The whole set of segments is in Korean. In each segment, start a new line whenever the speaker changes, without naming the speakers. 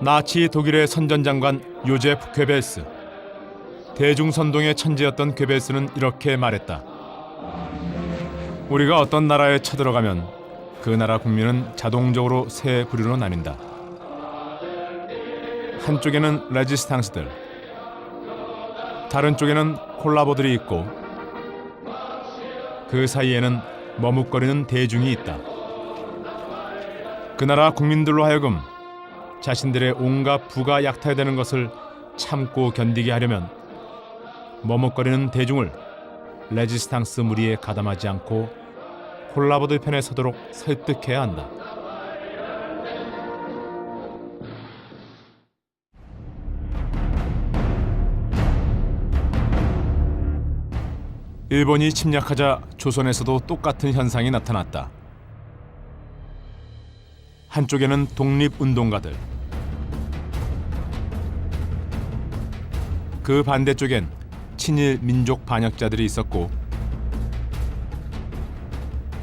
나치 독일의 선전장관 요제프 괴벨스. 대중선동의 천재였던 괴벨스는 이렇게 말했다. 우리가 어떤 나라에 쳐들어가면 그 나라 국민은 자동적으로 세 부류로 나뉜다. 한쪽에는 레지스탕스들, 다른 쪽에는 콜라보들이 있고 그 사이에는 머뭇거리는 대중이 있다. 그 나라 국민들로 하여금 자신들의 온갖 부가 약탈되는 것을 참고 견디게 하려면 머뭇거리는 대중을 레지스탕스 무리에 가담하지 않고 콜라보들 편에 서도록 설득해야 한다. 일본이 침략하자 조선에서도 똑같은 현상이 나타났다. 한쪽에는 독립운동가들, 그 반대쪽엔 친일 민족 반역자들이 있었고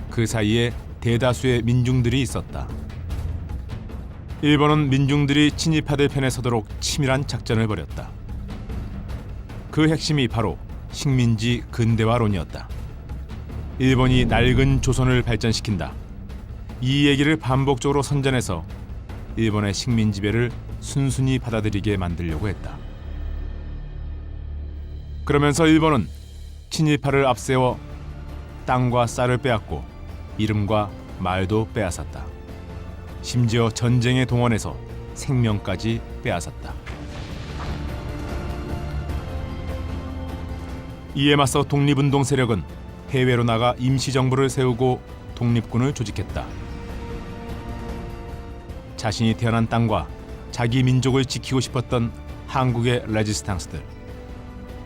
그 사이에 대다수의 민중들이 있었다. 일본은 민중들이 친일파들 편에 서도록 치밀한 작전을 벌였다. 그 핵심이 바로 식민지 근대화론이었다. 일본이 낡은 조선을 발전시킨다. 이 얘기를 반복적으로 선전해서 일본의 식민 지배를 순순히 받아들이게 만들려고 했다. 그러면서 일본은 친일파를 앞세워 땅과 쌀을 빼앗고 이름과 말도 빼앗았다. 심지어 전쟁에 동원해서 생명까지 빼앗았다. 이에 맞서 독립운동 세력은 해외로 나가 임시정부를 세우고 독립군을 조직했다. 자신이 태어난 땅과 자기 민족을 지키고 싶었던 한국의 레지스탕스들,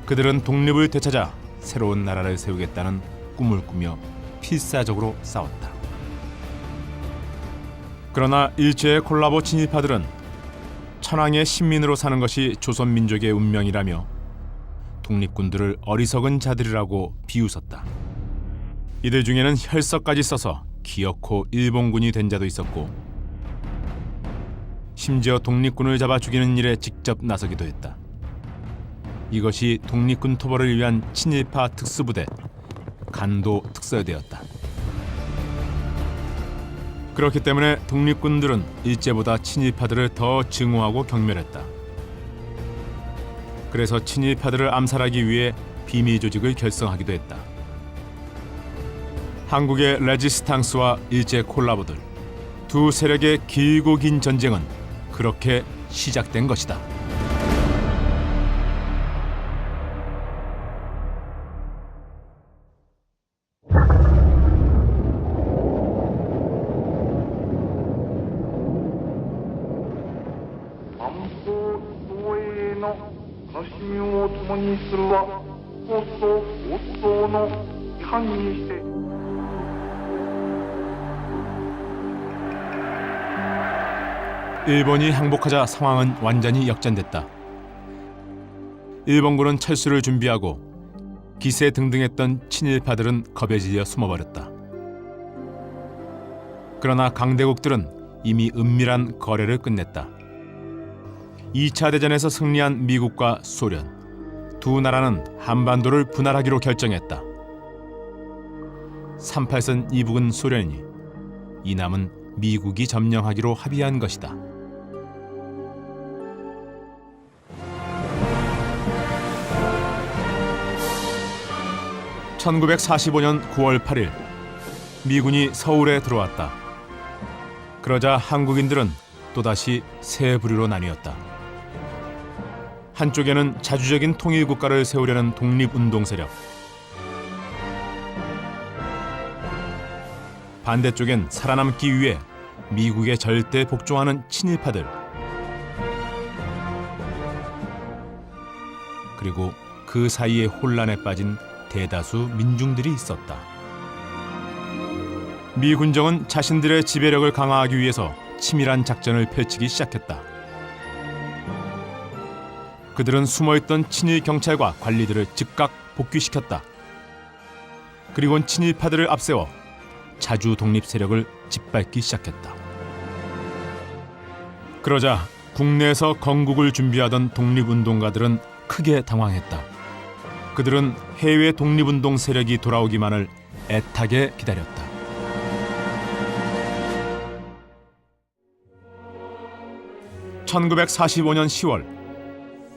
그들은 독립을 되찾아 새로운 나라를 세우겠다는 꿈을 꾸며 필사적으로 싸웠다. 그러나 일제의 콜라보 친일파들은 천황의 신민으로 사는 것이 조선 민족의 운명이라며 독립군들을 어리석은 자들이라고 비웃었다. 이들 중에는 혈서까지 써서 기어코 일본군이 된 자도 있었고 심지어 독립군을 잡아 죽이는 일에 직접 나서기도 했다. 이것이 독립군 토벌을 위한 친일파 특수부대 간도 특설대였다. 그렇기 때문에 독립군들은 일제보다 친일파들을 더 증오하고 경멸했다. 그래서 친일파들을 암살하기 위해 비밀 조직을 결성하기도 했다. 한국의 레지스탕스와 일제 콜라보들, 두 세력의 길고 긴 전쟁은 그렇게 시작된 것이다. 일본이 항복하자 상황은 완전히 역전됐다. 일본군은 철수를 준비하고 기세등등했던 친일파들은 겁에 질려 숨어버렸다. 그러나 강대국들은 이미 은밀한 거래를 끝냈다. 2차 대전에서 승리한 미국과 소련, 두 나라는 한반도를 분할하기로 결정했다. 38선 이북은 소련이, 이남은 미국이 점령하기로 합의한 것이다. (1945년 9월 8일) 미군이 서울에 들어왔다. 그러자 한국인들은 또다시 세 부류로 나뉘었다. 한쪽에는 자주적인 통일국가를 세우려는 독립운동 세력, 반대쪽엔 살아남기 위해 미국에 절대 복종하는 친일파들, 그리고 그 사이에 혼란에 빠진 대다수 민중들이 있었다. 미 군정은 자신들의 지배력을 강화하기 위해서 치밀한 작전을 펼치기 시작했다. 그들은 숨어있던 친일 경찰과 관리들을 즉각 복귀시켰다. 그리고는 친일파들을 앞세워 자주 독립 세력을 짓밟기 시작했다. 그러자 국내에서 건국을 준비하던 독립운동가들은 크게 당황했다. 그들은 해외 독립운동 세력이 돌아오기만을 애타게 기다렸다. (1945년 10월)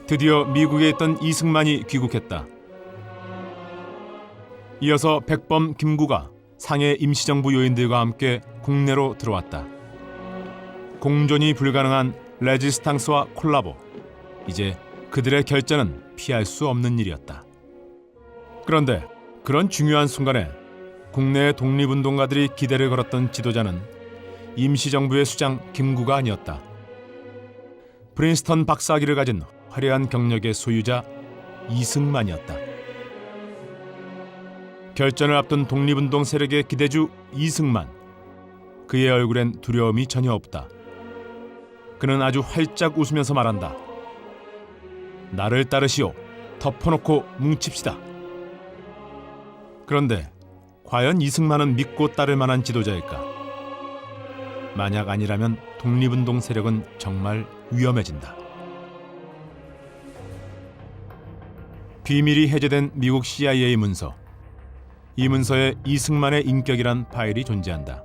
드디어 미국에 있던 이승만이 귀국했다. 이어서 백범, 김구가 상해 임시정부 요인들과 함께 국내로 들어왔다. 공존이 불가능한 레지스탕스와 콜라보. 이제 그들의 결전은 피할 수 없는 일이었다. 그런데 그런 중요한 순간에 국내의 독립운동가들이 기대를 걸었던 지도자는 임시정부의 수장 김구가 아니었다. 프린스턴 박사학위를 가진 화려한 경력의 소유자 이승만이었다. 결전을 앞둔 독립운동 세력의 기대주 이승만. 그의 얼굴엔 두려움이 전혀 없다. 그는 아주 활짝 웃으면서 말한다. 나를 따르시오. 덮어놓고 뭉칩시다. 그런데 과연 이승만은 믿고 따를 만한 지도자일까? 만약 아니라면 독립운동 세력은 정말 위험해진다. 비밀이 해제된 미국 CIA 문서. 이 문서에 이승만의 인격이란 파일이 존재한다.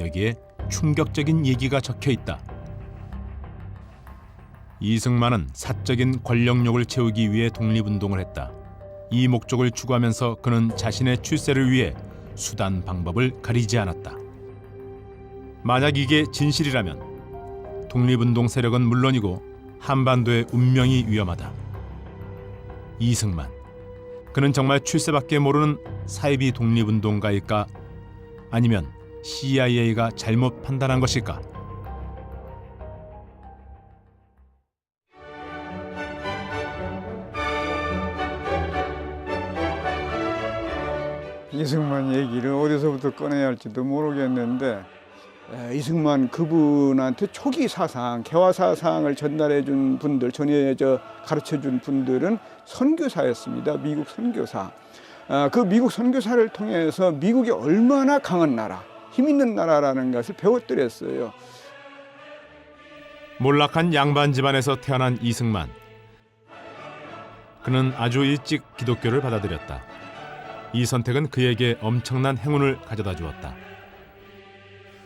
여기에 충격적인 얘기가 적혀 있다. 이승만은 사적인 권력욕을 채우기 위해 독립운동을 했다. 이 목적을 추구하면서 그는 자신의 출세를 위해 수단 방법을 가리지 않았다. 만약 이게 진실이라면 독립운동 세력은 물론이고 한반도의 운명이 위험하다. 이승만, 그는 정말 출세밖에 모르는 사이비 독립운동가일까? 아니면 CIA가 잘못 판단한 것일까?
이승만 얘기를 어디서부터 꺼내야 할지도 모르겠는데, 이승만 그분한테 초기 사상, 개화 사상을 전달해 준 분들, 가르쳐 준 분들은 선교사였습니다. 미국 선교사. 그 미국 선교사를 통해서 미국이 얼마나 강한 나라, 힘 있는 나라라는 것을 배웠더랬어요.
몰락한 양반 집안에서 태어난 이승만. 그는 아주 일찍 기독교를 받아들였다. 이 선택은 그에게 엄청난 행운을 가져다 주었다.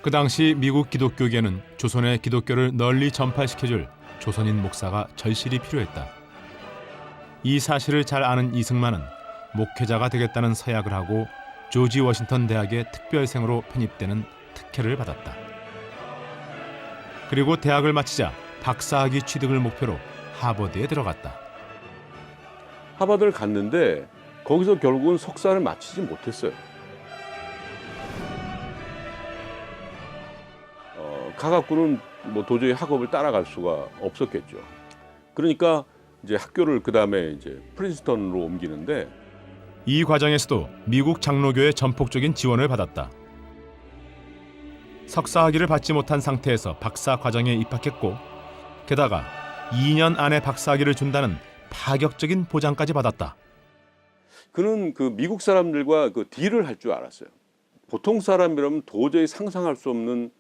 그 당시 미국 기독교계는 조선의 기독교를 널리 전파시켜줄 조선인 목사가 절실히 필요했다. 이 사실을 잘 아는 이승만은 목회자가 되겠다는 서약을 하고 조지 워싱턴 대학의 특별생으로 편입되는 특혜를 받았다. 그리고 대학을 마치자 박사학위 취득을 목표로 하버드에 들어갔다.
하버드를 갔는데 거기서 결국은 석사를 마치지 못했어요. 가갖고는 뭐 도저히 학업을 따라갈 수가 없었겠죠. 그러니까 이제 학교를 그 다음에 이제 프린스턴으로 옮기는데
이 과정에서도 미국 장로교의 전폭적인 지원을 받았다. 석사학위를 받지 못한 상태에서 박사 과정에 입학했고 게다가 2년 안에 박사학위를 준다는 파격적인 보장까지 받았다.
그는 그 미국 사람들과 그 딜을 할 줄 알았어요. 보통 사람이라면 도저히 상상할 수 없는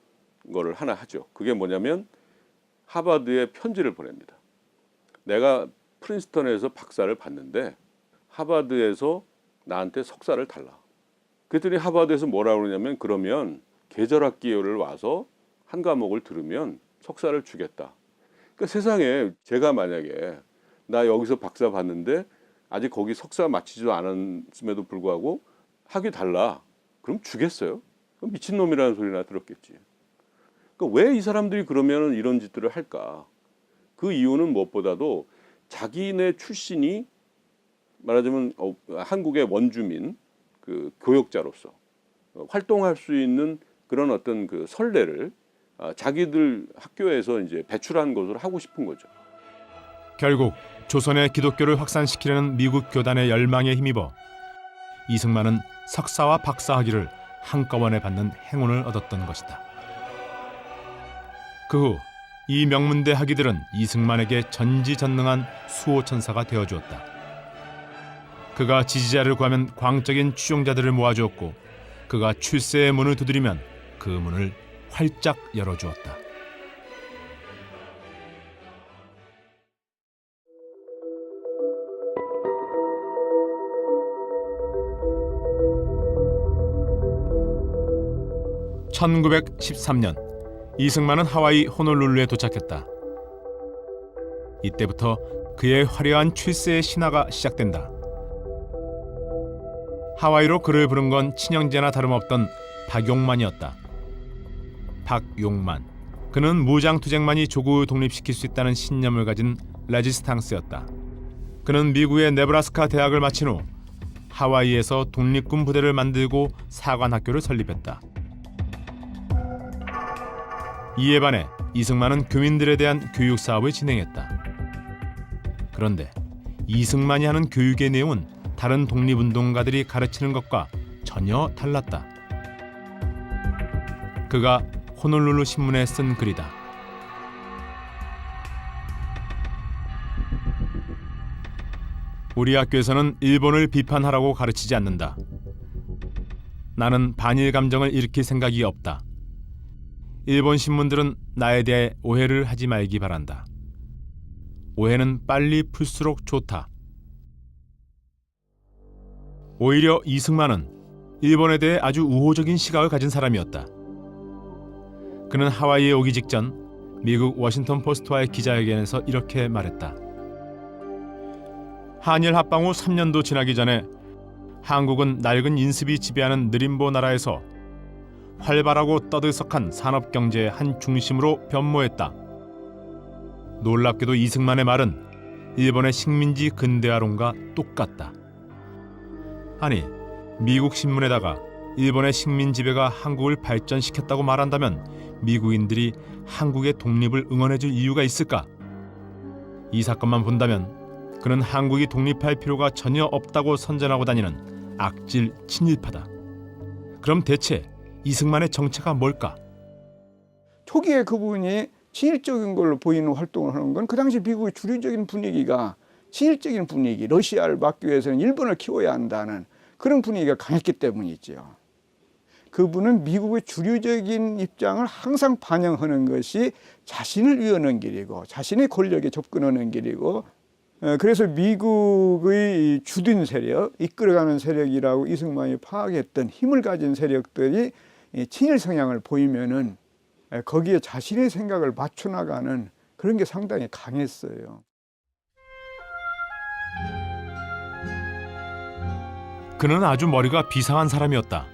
거를 하나 하죠. 그게 뭐냐면 하버드에 편지를 보냅니다. 내가 프린스턴에서 박사를 받는데 하버드에서 나한테 석사를 달라. 그랬더니 하버드에서 뭐라고 그러냐면 그러면 계절학기를 와서 한 과목을 들으면 석사를 주겠다. 그러니까 세상에 제가 만약에 나 여기서 박사 받는데 아직 거기 석사 마치지도 않았음에도 불구하고 학위 달라. 그럼 주겠어요? 그럼 미친놈이라는 소리나 들었겠지. 그러니까 왜 이 사람들이 그러면 이런 짓들을 할까? 그 이유는 무엇보다도 자기네 출신이 말하자면 한국의 원주민 그 교역자로서 활동할 수 있는 그런 어떤 그 선례를 자기들 학교에서 이제 배출한 것으로 하고 싶은 거죠.
결국 조선의 기독교를 확산시키려는 미국 교단의 열망에 힘입어 이승만은 석사와 박사학위를 한꺼번에 받는 행운을 얻었던 것이다. 그 후 이 명문대 학위들은 이승만에게 전지전능한 수호천사가 되어주었다. 그가 지지자를 구하면 광적인 추종자들을 모아주었고 그가 출세의 문을 두드리면 그 문을 활짝 열어주었다. 1913년 이승만은 하와이 호놀룰루에 도착했다. 이때부터 그의 화려한 출세의 신화가 시작된다. 하와이로 글을 부른 건 친형제나 다름없던 박용만이었다. 박용만. 그는 무장투쟁만이 조국을 독립시킬 수 있다는 신념을 가진 레지스탕스였다. 그는 미국의 네브라스카 대학을 마친 후 하와이에서 독립군 부대를 만들고 사관학교를 설립했다. 이에 반해 이승만은 교민들에 대한 교육 사업을 진행했다. 그런데 이승만이 하는 교육의 내용은 다른 독립운동가들이 가르치는 것과 전혀 달랐다. 그가 호놀룰루 신문에 쓴 글이다. 우리 학교에서는 일본을 비판하라고 가르치지 않는다. 나는 반일 감정을 일으킬 생각이 없다. 일본 신문들은 나에 대해 오해를 하지 말기 바란다. 오해는 빨리 풀수록 좋다. 오히려 이승만은 일본에 대해 아주 우호적인 시각을 가진 사람이었다. 그는 하와이에 오기 직전 미국 워싱턴 포스트와의 기자회견에서 이렇게 말했다. 한일 합방 후 3년도 지나기 전에 한국은 낡은 인습이 지배하는 느림보 나라에서 활발하고 떠들썩한 산업경제의 한 중심으로 변모했다. 놀랍게도 이승만의 말은 일본의 식민지 근대화론과 똑같다. 아니, 미국 신문에다가 일본의 식민 지배가 한국을 발전시켰다고 말한다면 미국인들이 한국의 독립을 응원해줄 이유가 있을까? 이 사건만 본다면 그는 한국이 독립할 필요가 전혀 없다고 선전하고 다니는 악질 친일파다. 그럼 대체 이승만의 정체가 뭘까?
초기에 그분이 친일적인 걸로 보이는 활동을 하는 건 그 당시 미국의 주류적인 분위기가 친일적인 분위기, 러시아를 막기 위해서는 일본을 키워야 한다는 그런 분위기가 강했기 때문이죠. 그분은 미국의 주류적인 입장을 항상 반영하는 것이 자신을 위하는 길이고 자신의 권력에 접근하는 길이고, 그래서 미국의 주둔 세력, 이끌어가는 세력이라고 이승만이 파악했던 힘을 가진 세력들이 친일 성향을 보이면은 거기에 자신의 생각을 맞춰나가는 그런 게 상당히 강했어요.
그는 아주 머리가 비상한 사람이었다.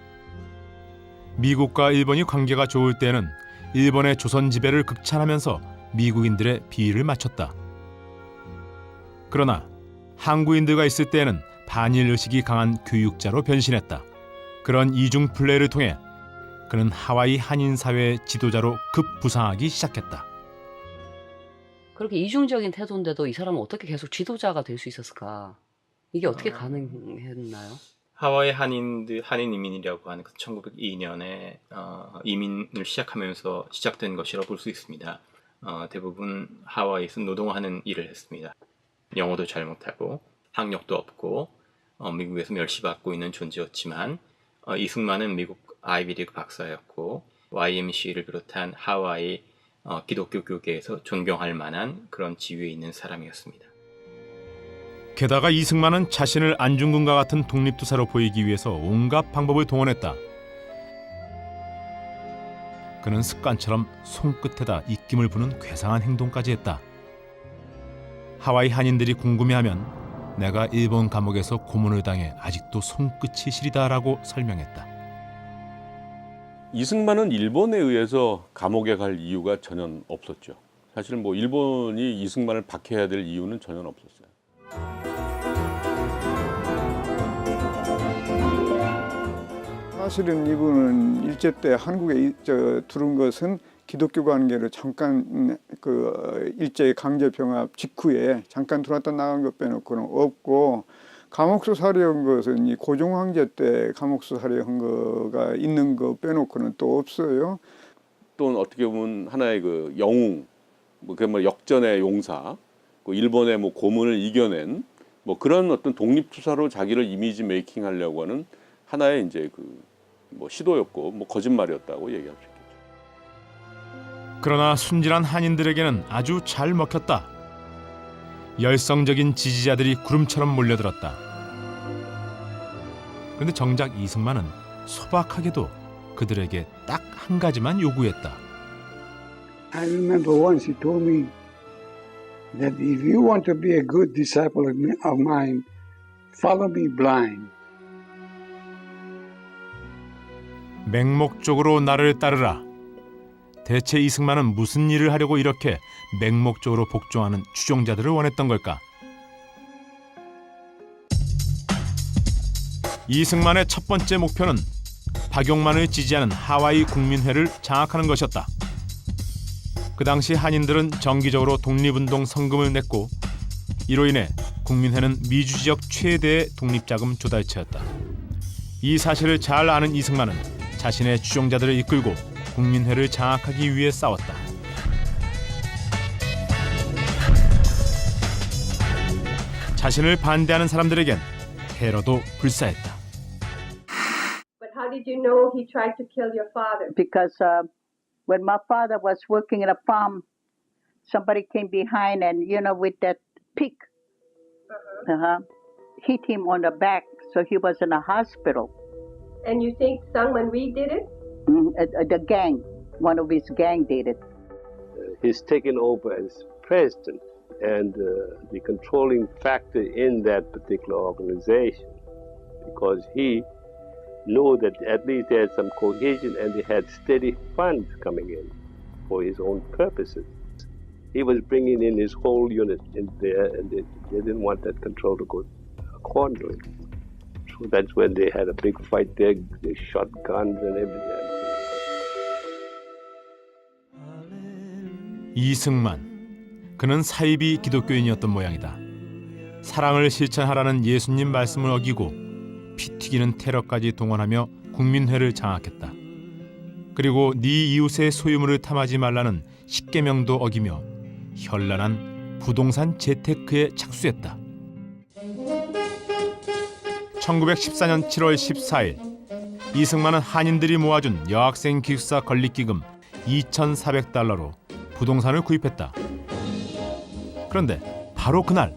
미국과 일본이 관계가 좋을 때는 일본의 조선 지배를 극찬하면서 미국인들의 비위를 맞췄다. 그러나 항구인들과 있을 때에는 반일 의식이 강한 교육자로 변신했다. 그런 이중 플레이를 통해 그는 하와이 한인 사회의 지도자로 급부상하기 시작했다.
그렇게 이중적인 태도인데도 이 사람은 어떻게 계속 지도자가 될 수 있었을까? 이게 어떻게 가능했나요?
하와이 한인 이민이라고 하는 그 1902년에 이민을 시작하면서 시작된 것이라고 볼 수 있습니다. 대부분 하와이에서 노동하는 일을 했습니다. 영어도 잘 못하고 학력도 없고 미국에서 멸시받고 있는 존재였지만 이승만은 미국 아이비리그 박사였고 YMCA를 비롯한 하와이 기독교 교계에서 존경할 만한 그런 지위에 있는 사람이었습니다.
게다가 이승만은 자신을 안중근과 같은 독립투사로 보이기 위해서 온갖 방법을 동원했다. 그는 습관처럼 손끝에다 입김을 부는 괴상한 행동까지 했다. 하와이 한인들이 궁금해하면 내가 일본 감옥에서 고문을 당해 아직도 손끝이 시리다라고 설명했다.
이승만은 일본에 의해서 감옥에 갈 이유가 전혀 없었죠. 사실 뭐 일본이 이승만을 박해해야 될 이유는 전혀 없었어요.
사실은 이분은 일제 때 한국에 들어온 것은 기독교 관계로 잠깐 일제 강제 병합 직후에 잠깐 들어왔다 나간 것 빼놓고는 없고, 감옥수사를 한 것은 이 고종 황제 때 감옥수사를 한 거가 있는 거 빼놓고는 또 없어요.
또 어떻게 보면 하나의 그 영웅, 뭐 역전의 용사, 일본의 뭐 고문을 이겨낸 뭐 그런 어떤 독립투사로 자기를 이미지 메이킹하려고 하는 하나의 이제 뭐 시도였고 뭐 거짓말이었다고 얘기할 수 있겠죠.
그러나 순진한 한인들에게는 아주 잘 먹혔다. 열성적인 지지자들이 구름처럼 몰려들었다. 그런데 정작 이승만은 소박하게도 그들에게 딱 한 가지만 요구했다.
I remember once he told me that if you want to be a good disciple of mine, follow me blind.
맹목적으로 나를 따르라. 대체 이승만은 무슨 일을 하려고 이렇게 맹목적으로 복종하는 추종자들을 원했던 걸까? 이승만의 첫 번째 목표는 박용만을 지지하는 하와이 국민회를 장악하는 것이었다. 그 당시 한인들은 정기적으로 독립운동 성금을 냈고 이로 인해 국민회는 미주 지역 최대의 독립자금 조달처였다. 이 사실을 잘 아는 이승만은 자신의 추종자들을 이끌고 국민회를 장악하기 위해 싸웠다. 자신을 반대하는 사람들에겐 테러도 불사했다.
But how did you know he tried to kill your father?
Because when my father was working in a farm, somebody came behind and, with that pick, hit him on the back, so he was in a hospital.
And you think Sungman Rhee did it?
The gang, one of his gang did it.
He's taken over as president and the controlling factor in that particular organization, because he knew that at least they had some cohesion and they had steady funds coming in for his own purposes. He was bringing in his whole unit in there, and they didn't want that control to go quandary. So that's when they had a big fight there. They shot guns and everything.
이승만, 그는 사이비 기독교인이었던 모양이다. 사랑을 실천하라는 예수님 말씀을 어기고 피 튀기는 테러까지 동원하며 국민회를 장악했다. 그리고 네 이웃의 소유물을 탐하지 말라는 십계명도 어기며 현란한 부동산 재테크에 착수했다. 1914년 7월 14일 이승만은 한인들이 모아준 여학생 기숙사 건립기금 2,400달러로 부동산을 구입했다. 그런데 바로 그날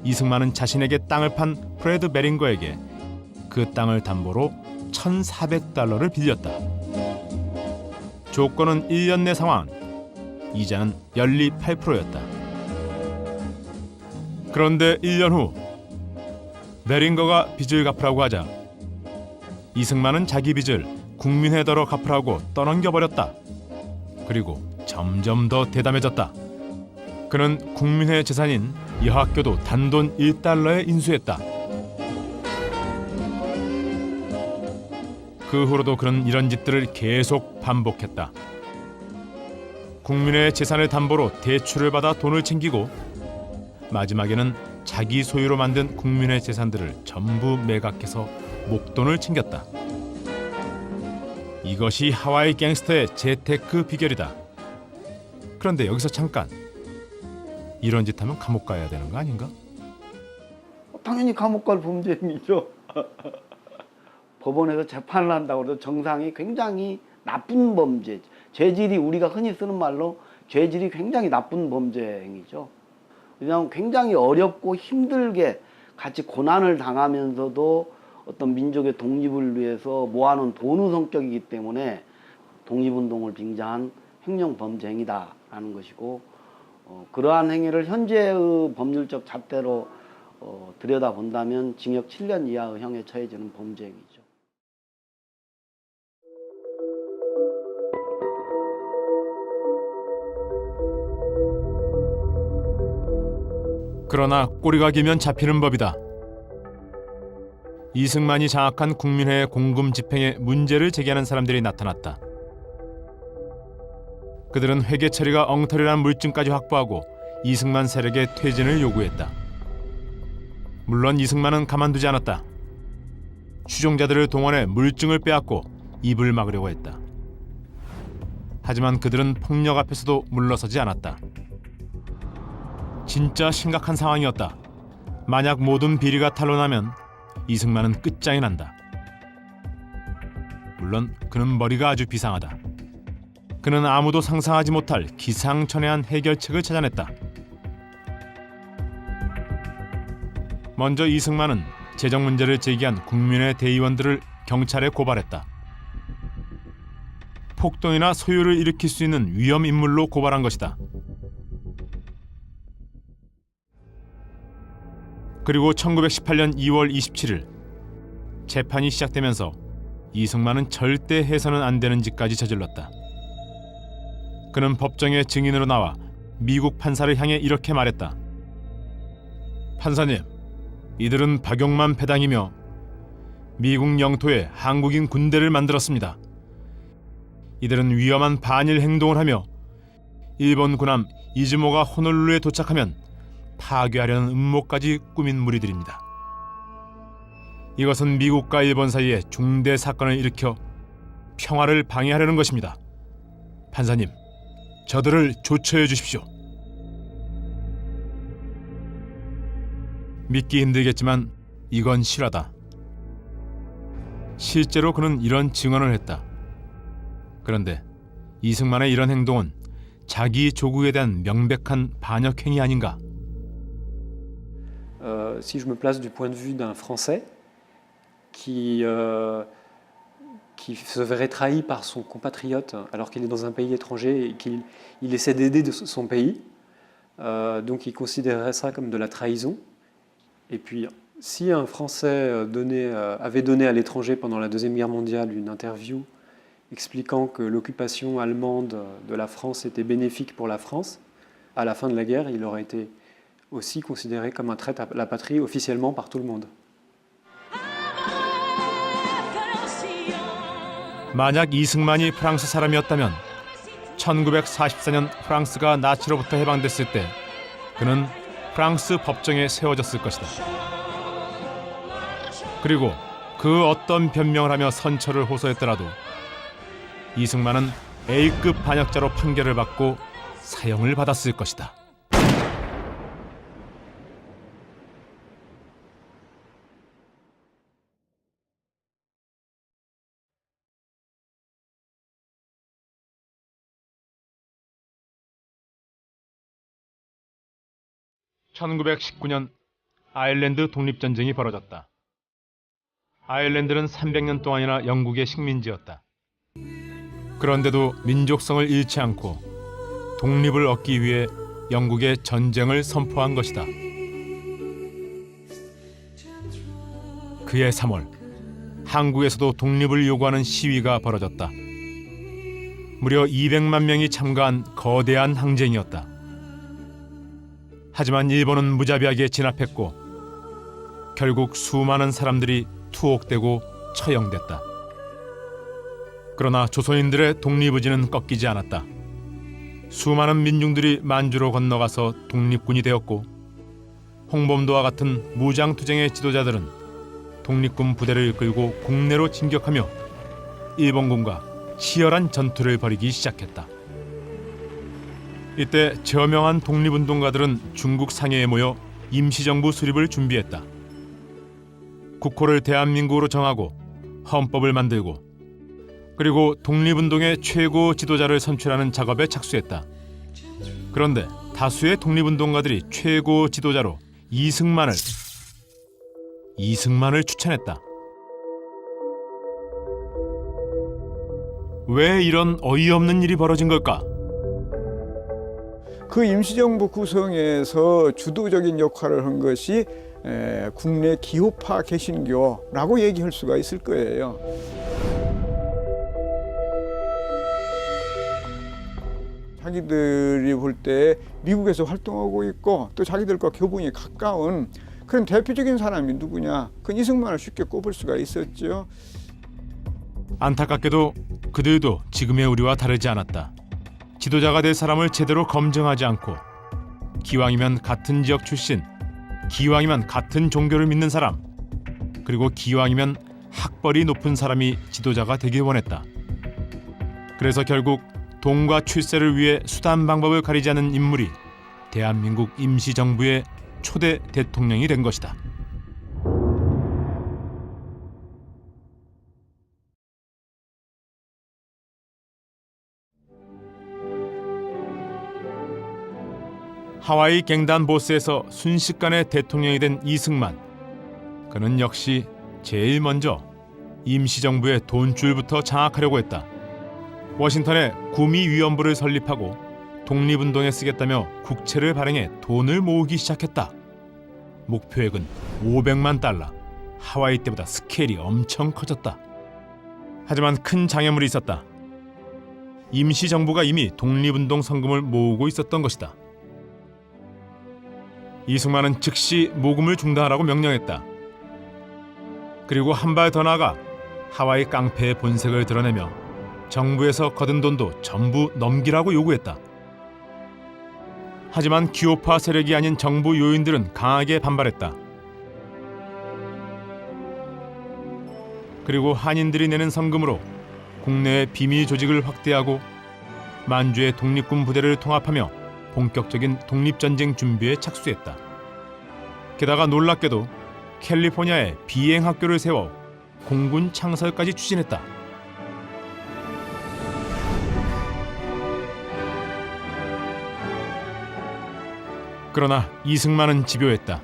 이승만은 자신에게 땅을 판 프레드 베링거에게 그 땅을 담보로 1,400달러를 빌렸다. 조건은 1년 내 상환, 이자는 연리 8%였다. 그런데 1년 후 베링거가 빚을 갚으라고 하자 이승만은 자기 빚을 국민회더러 갚으라고 떠넘겨버렸다. 그리고 점점 더 대담해졌다. 그는 국민회 재산인 여학교도 단돈 1달러에 인수했다. 그 후로도 그는 이런 짓들을 계속 반복했다. 국민의 재산을 담보로 대출을 받아 돈을 챙기고 마지막에는 자기 소유로 만든 국민의 재산들을 전부 매각해서 목돈을 챙겼다. 이것이 하와이 갱스터의 재테크 비결이다. 그런데 여기서 잠깐, 이런 짓 하면 감옥 가야 되는 거 아닌가?
당연히 감옥 갈 범죄행위죠. 법원에서 재판을 한다고 해도 정상이 굉장히 나쁜 범죄, 죄질이 우리가 흔히 쓰는 말로 죄질이 굉장히 나쁜 범죄 행위죠. 그냥 굉장히 어렵고 힘들게 같이 고난을 당하면서도 어떤 민족의 독립을 위해서 모아놓은 돈의 성격이기 때문에 독립운동을 빙자한 횡령 범죄 행위다라는 것이고, 그러한 행위를 현재의 법률적 잣대로 들여다본다면 징역 7년 이하의 형에 처해지는 범죄 행위죠.
그러나 꼬리가 길면 잡히는 법이다. 이승만이 장악한 국민회의 공금 집행에 문제를 제기하는 사람들이 나타났다. 그들은 회계 처리가 엉터리란 물증까지 확보하고 이승만 세력의 퇴진을 요구했다. 물론 이승만은 가만두지 않았다. 추종자들을 동원해 물증을 빼앗고 입을 막으려고 했다. 하지만 그들은 폭력 앞에서도 물러서지 않았다. 진짜 심각한 상황이었다. 만약 모든 비리가 탄로나면 이승만은 끝장이 난다. 물론 그는 머리가 아주 비상하다. 그는 아무도 상상하지 못할 기상천외한 해결책을 찾아냈다. 먼저 이승만은 재정 문제를 제기한 국민회 대의원들을 경찰에 고발했다. 폭동이나 소요를 일으킬 수 있는 위험 인물로 고발한 것이다. 그리고 1918년 2월 27일 재판이 시작되면서 이승만은 절대 해서는 안 되는 짓까지 저질렀다. 그는 법정의 증인으로 나와 미국 판사를 향해 이렇게 말했다. 판사님, 이들은 박용만 패당이며 미국 영토에 한국인 군대를 만들었습니다. 이들은 위험한 반일 행동을 하며 일본 군함 이즈모가 호놀룰루에 도착하면 파괴하려는 음모까지 꾸민 무리들입니다. 이것은 미국과 일본 사이에 중대 사건을 일으켜 평화를 방해하려는 것입니다. 판사님, 저들을 조처해 주십시오. 믿기 힘들겠지만 이건 실화다. 실제로 그는 이런 증언을 했다. 그런데 이승만의 이런 행동은 자기 조국에 대한 명백한 반역 행위 아닌가?
Si je me place du point de vue d'un Français qui se verrait trahi par son compatriote alors qu'il est dans un pays étranger et qu'il essaie d'aider son pays, donc il considérerait ça comme de la trahison. Et puis, si un Français avait donné à l'étranger pendant la Deuxième Guerre mondiale une interview expliquant que l'occupation allemande de la France était bénéfique pour la France, à la fin de la guerre, il aurait été aussi considéré comme un traître à la patrie officiellement par tout le monde.
만약 이승만이 프랑스 사람이었다면 1944년 프랑스가 나치로부터 해방됐을 때 그는 프랑스 법정에 세워졌을 것이다. 그리고 그 어떤 변명을 하며 선처를 호소했더라도 이승만은 A급 반역자로 판결을 받고 사형을 받았을 것이다. (1919년) 아일랜드 독립전쟁이 벌어졌다. 아일랜드는 300년 동안이나 영국의 식민지였다. 그런데도 민족성을 잃지 않고 독립을 얻기 위해 영국에 전쟁을 선포한 것이다. 그해 3월, 한국에서도 독립을 요구하는 시위가 벌어졌다. 무려 200만 명이 참가한 거대한 항쟁이었다. 하지만 일본은 무자비하게 진압했고 결국 수많은 사람들이 투옥되고 처형됐다. 그러나 조선인들의 독립의지는 꺾이지 않았다. 수많은 민중들이 만주로 건너가서 독립군이 되었고 홍범도와 같은 무장투쟁의 지도자들은 독립군 부대를 이끌고 국내로 진격하며 일본군과 치열한 전투를 벌이기 시작했다. 이때 저명한 독립운동가들은 중국 상해에 모여 임시정부 수립을 준비했다. 국호를 대한민국으로 정하고 헌법을 만들고 그리고 독립운동의 최고 지도자를 선출하는 작업에 착수했다. 그런데 다수의 독립운동가들이 최고 지도자로 이승만을 추천했다. 왜 이런 어이없는 일이 벌어진 걸까?
그 임시정부 구성에서 주도적인 역할을 한 것이 국내 기호파 개신교라고 얘기할 수가 있을 거예요. 자기들이 볼 때 미국에서 활동하고 있고 또 자기들과 교분이 가까운 그런 대표적인 사람이 누구냐? 그건 이승만을 쉽게 꼽을 수가 있었죠.
안타깝게도 그들도 지금의 우리와 다르지 않았다. 지도자가 될 사람을 제대로 검증하지 않고 기왕이면 같은 지역 출신, 기왕이면 같은 종교를 믿는 사람, 그리고 기왕이면 학벌이 높은 사람이 지도자가 되길 원했다. 그래서 결국 돈과 출세를 위해 수단 방법을 가리지 않는 인물이 대한민국 임시정부의 초대 대통령이 된 것이다. 하와이 갱단 보스에서 순식간에 대통령이 된 이승만. 그는 역시 제일 먼저 임시정부의 돈줄부터 장악하려고 했다. 워싱턴에 구미위원부를 설립하고 독립운동에 쓰겠다며 국채를 발행해 돈을 모으기 시작했다. 목표액은 500만 달러. 하와이 때보다 스케일이 엄청 커졌다. 하지만 큰 장애물이 있었다. 임시정부가 이미 독립운동 성금을 모으고 있었던 것이다. 이승만은 즉시 모금을 중단하라고 명령했다. 그리고 한 발 더 나아가 하와이 깡패의 본색을 드러내며 정부에서 거둔 돈도 전부 넘기라고 요구했다. 하지만 기호파 세력이 아닌 정부 요인들은 강하게 반발했다. 그리고 한인들이 내는 성금으로 국내의 비밀 조직을 확대하고 만주의 독립군 부대를 통합하며 본격적인 독립전쟁 준비에 착수했다. 게다가 놀랍게도 캘리포니아에 비행학교를 세워 공군 창설까지 추진했다. 그러나 이승만은 집요했다.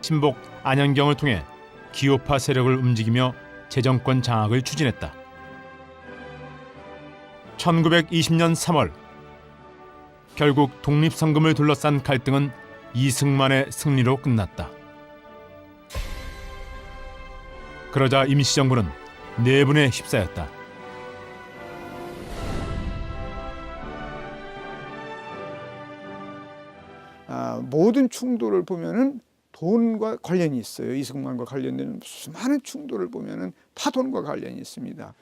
친복 안현경을 통해 기호파 세력을 움직이며 재정권 장악을 추진했다. 1920년 3월 결국 독립성금을 둘러싼 갈등은 이승만의 승리로 끝났다. 그러자 임시정부는 내분에 휩싸였다.
모든 충돌을 보면은 돈과 관련이 있어요. 이승만과 관련된 수많은 충돌을 보면은 파돈과 관련이 있습니다.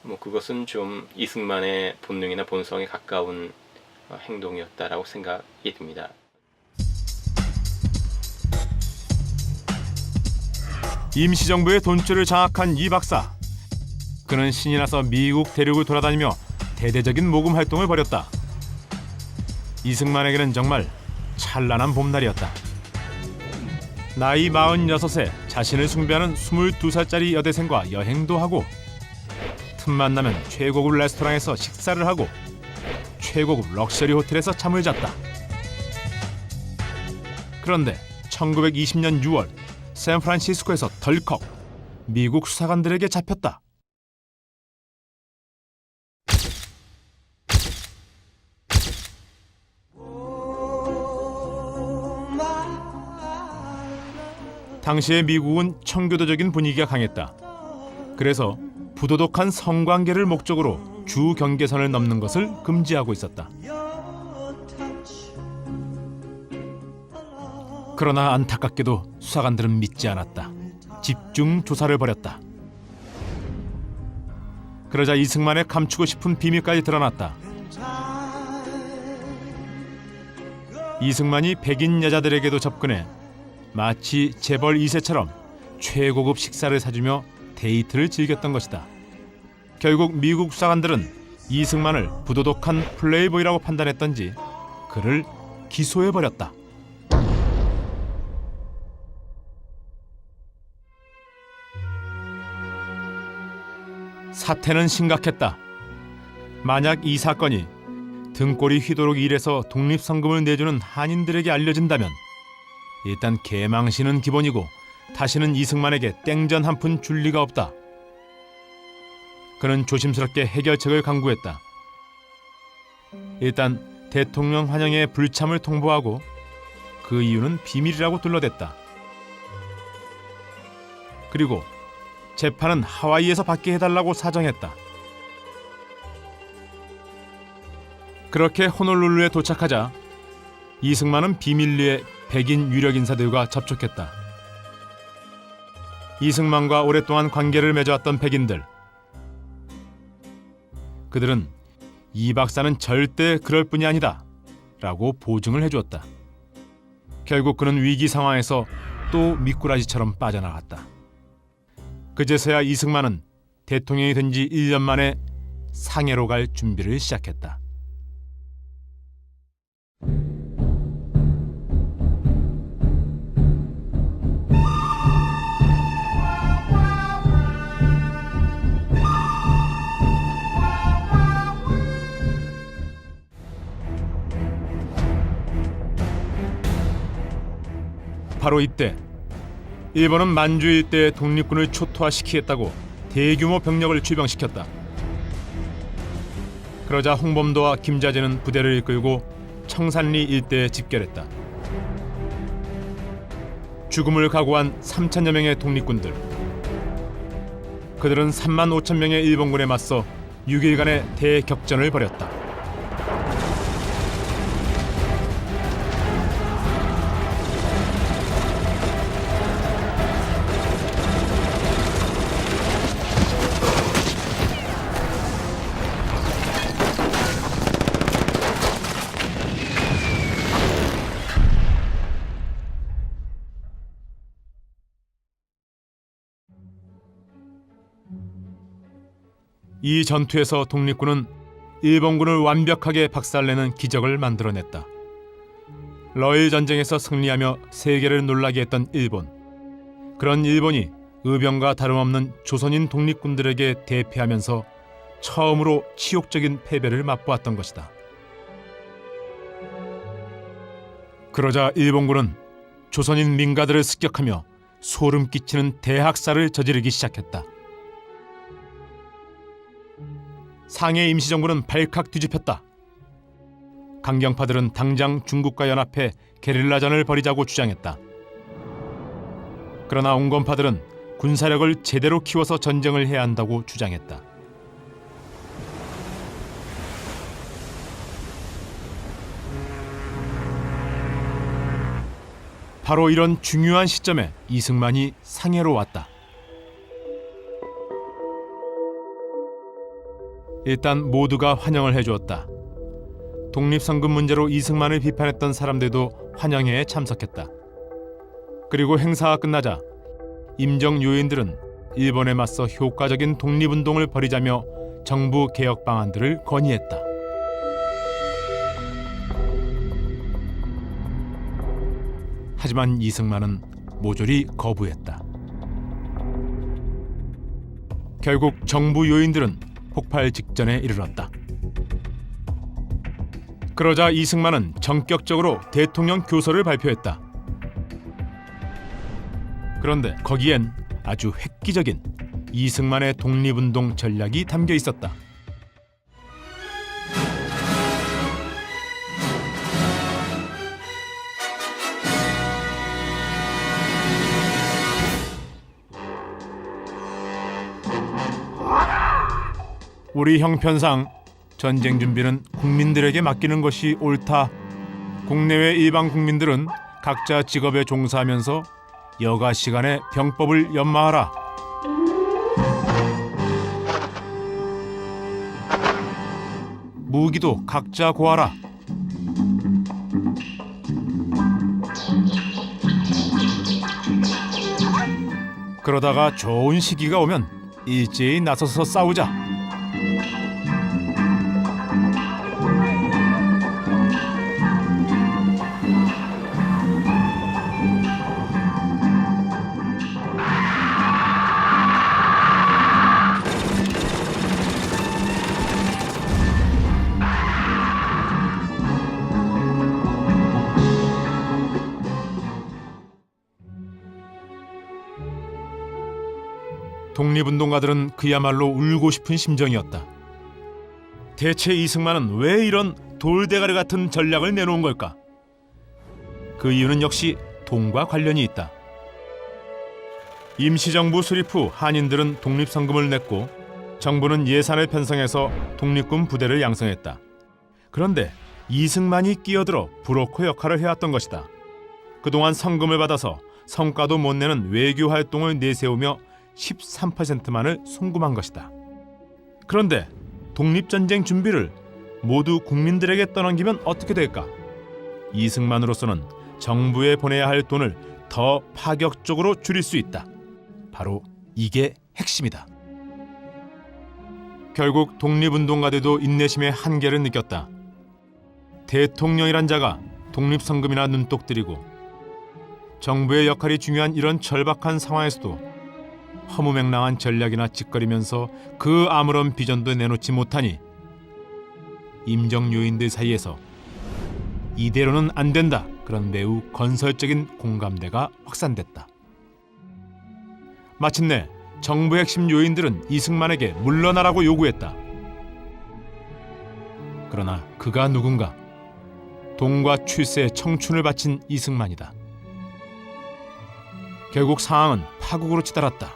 뭐 그것은 좀 이승만의 본능이나 본성에 가까운 행동이었다라고 생각이 듭니다.
임시정부의 돈줄을 장악한 이 박사. 그는 신이 나서 미국 대륙을 돌아다니며 대대적인 모금 활동을 벌였다. 이승만에게는 정말 찬란한 봄날이었다. 나이 46에 자신을 숭배하는 22살짜리 여대생과 여행도 하고 틈만 나면 최고급 레스토랑에서 식사를 하고 최고급 럭셔리 호텔에서 잠을 잤다. 그런데 1920년 6월 샌프란시스코에서 덜컥 미국 수사관들에게 잡혔다. 당시의 미국은 청교도적인 분위기가 강했다. 그래서 부도덕한 성관계를 목적으로 주 경계선을 넘는 것을 금지하고 있었다. 그러나 안타깝게도 수사관들은 믿지 않았다. 집중 조사를 벌였다. 그러자 이승만의 감추고 싶은 비밀까지 드러났다. 이승만이 백인 여자들에게도 접근해 마치 재벌 2세처럼 최고급 식사를 사주며 데이트를 즐겼던 것이다. 결국 미국 수사관들은 이승만을 부도덕한 플레이보이라고 판단했던지 그를 기소해버렸다. 사태는 심각했다. 만약 이 사건이 등골이 휘도록 일해서 독립성금을 내주는 한인들에게 알려진다면 일단 개망신은 기본이고 다시는 이승만에게 땡전 한 푼 줄 리가 없다. 그는 조심스럽게 해결책을 강구했다. 일단 대통령 환영의 불참을 통보하고 그 이유는 비밀이라고 둘러댔다. 그리고 재판은 하와이에서 받게 해달라고 사정했다. 그렇게 호놀룰루에 도착하자 이승만은 비밀리에 백인 유력 인사들과 접촉했다. 이승만과 오랫동안 관계를 맺어왔던 백인들. 그들은 이 박사는 절대 그럴 뿐이 아니다 라고 보증을 해주었다. 결국 그는 위기 상황에서 또 미꾸라지처럼 빠져나갔다. 그제서야 이승만은 대통령이 된 지 1년 만에 상해로 갈 준비를 시작했다. 바로 이때 일본은 만주 일대의 독립군을 초토화시키겠다고 대규모 병력을 출병시켰다. 그러자 홍범도와 김자재는 부대를 이끌고 청산리 일대에 집결했다. 죽음을 각오한 3천여 명의 독립군들. 그들은 3만 5천 명의 일본군에 맞서 6일간의 대격전을 벌였다. 이 전투에서 독립군은 일본군을 완벽하게 박살내는 기적을 만들어냈다. 러일 전쟁에서 승리하며 세계를 놀라게 했던 일본. 그런 일본이 의병과 다름없는 조선인 독립군들에게 대패하면서 처음으로 치욕적인 패배를 맛보았던 것이다. 그러자 일본군은 조선인 민가들을 습격하며 소름 끼치는 대학살을 저지르기 시작했다. 상해 임시정부는 발칵 뒤집혔다. 강경파들은 당장 중국과 연합해 게릴라전을 벌이자고 주장했다. 그러나 온건파들은 군사력을 제대로 키워서 전쟁을 해야 한다고 주장했다. 바로 이런 중요한 시점에 이승만이 상해로 왔다. 일단 모두가 환영을 해주었다. 독립성금 문제로 이승만을 비판했던 사람들도 환영회에 참석했다. 그리고 행사가 끝나자 임정 요인들은 일본에 맞서 효과적인 독립운동을 벌이자며 정부 개혁 방안들을 건의했다. 하지만 이승만은 모조리 거부했다. 결국 정부 요인들은 폭발 직전에 이르렀다. 그러자 이승만은 전격적으로 대통령 교서를 발표했다. 그런데 거기엔 아주 획기적인 이승만의 독립운동 전략이 담겨 있었다. 우리 형편상 전쟁 준비는 국민들에게 맡기는 것이 옳다. 국내외 일반 국민들은 각자 직업에 종사하면서 여가 시간에 병법을 연마하라. 무기도 각자 고하라. 그러다가 좋은 시기가 오면 일제히 나서서 싸우자. 독립운동가들은 그야말로 울고 싶은 심정이었다. 대체 이승만은 왜 이런 돌대가리 같은 전략을 내놓은 걸까? 그 이유는 역시 돈과 관련이 있다. 임시정부 수립 후 한인들은 독립성금을 냈고 정부는 예산을 편성해서 독립군 부대를 양성했다. 그런데 이승만이 끼어들어 브로커 역할을 해왔던 것이다. 그동안 성금을 받아서 성과도 못 내는 외교 활동을 내세우며 13%만을 송금한 것이다. 그런데 독립전쟁 준비를 모두 국민들에게 떠넘기면 어떻게 될까? 이승만으로서는 정부에 보내야 할 돈을 더 파격적으로 줄일 수 있다. 바로 이게 핵심이다. 결국 독립운동가들도 인내심의 한계를 느꼈다. 대통령이란 자가 독립성금이나 눈독 들이고 정부의 역할이 중요한 이런 절박한 상황에서도 허무맹랑한 전략이나 짓거리면서 그 아무런 비전도 내놓지 못하니 임정 요인들 사이에서 이대로는 안 된다. 그런 매우 건설적인 공감대가 확산됐다. 마침내 정부 핵심 요인들은 이승만에게 물러나라고 요구했다. 그러나 그가 누군가? 동과 출세에 청춘을 바친 이승만이다. 결국 상황은 파국으로 치달았다.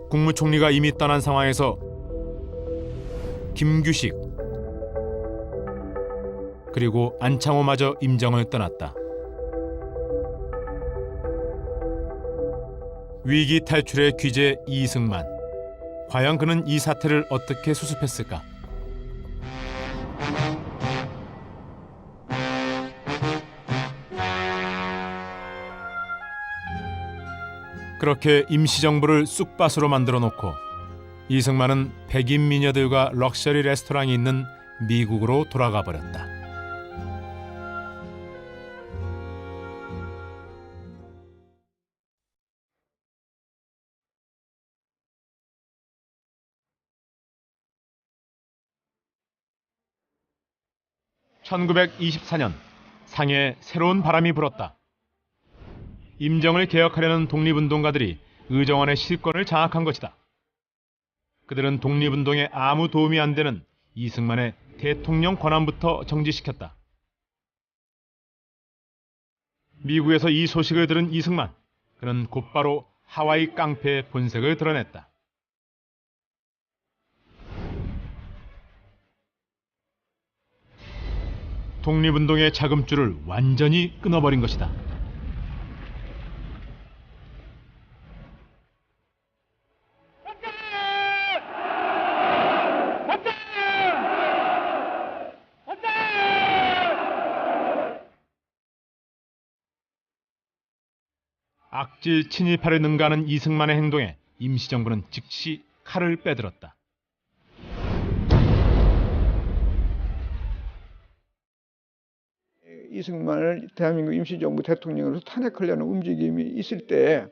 국무총리가 이미 떠난 상황에서 김규식 그리고 안창호마저 임정을 떠났다. 위기 탈출의 귀재 이승만. 과연 그는 이 사태를 어떻게 수습했을까? 그렇게 임시정부를 쑥밭으로 만들어 놓고 이승만은 백인 미녀들과 럭셔리 레스토랑이 있는 미국으로 돌아가 버렸다. (1924년) 상해에 새로운 바람이 불었다. 임정을 개혁하려는 독립운동가들이 의정원의 실권을 장악한 것이다. 그들은 독립운동에 아무 도움이 안 되는 이승만의 대통령 권한부터 정지시켰다. 미국에서 이 소식을 들은 이승만, 그는 곧바로 하와이 깡패의 본색을 드러냈다. 독립운동의 자금줄을 완전히 끊어버린 것이다. 악질 친일파를 능가하는 이승만의 행동에 임시정부는 즉시 칼을 빼들었다.
이승만을 대한민국 임시정부 대통령으로서 탄핵하려는 움직임이 있을 때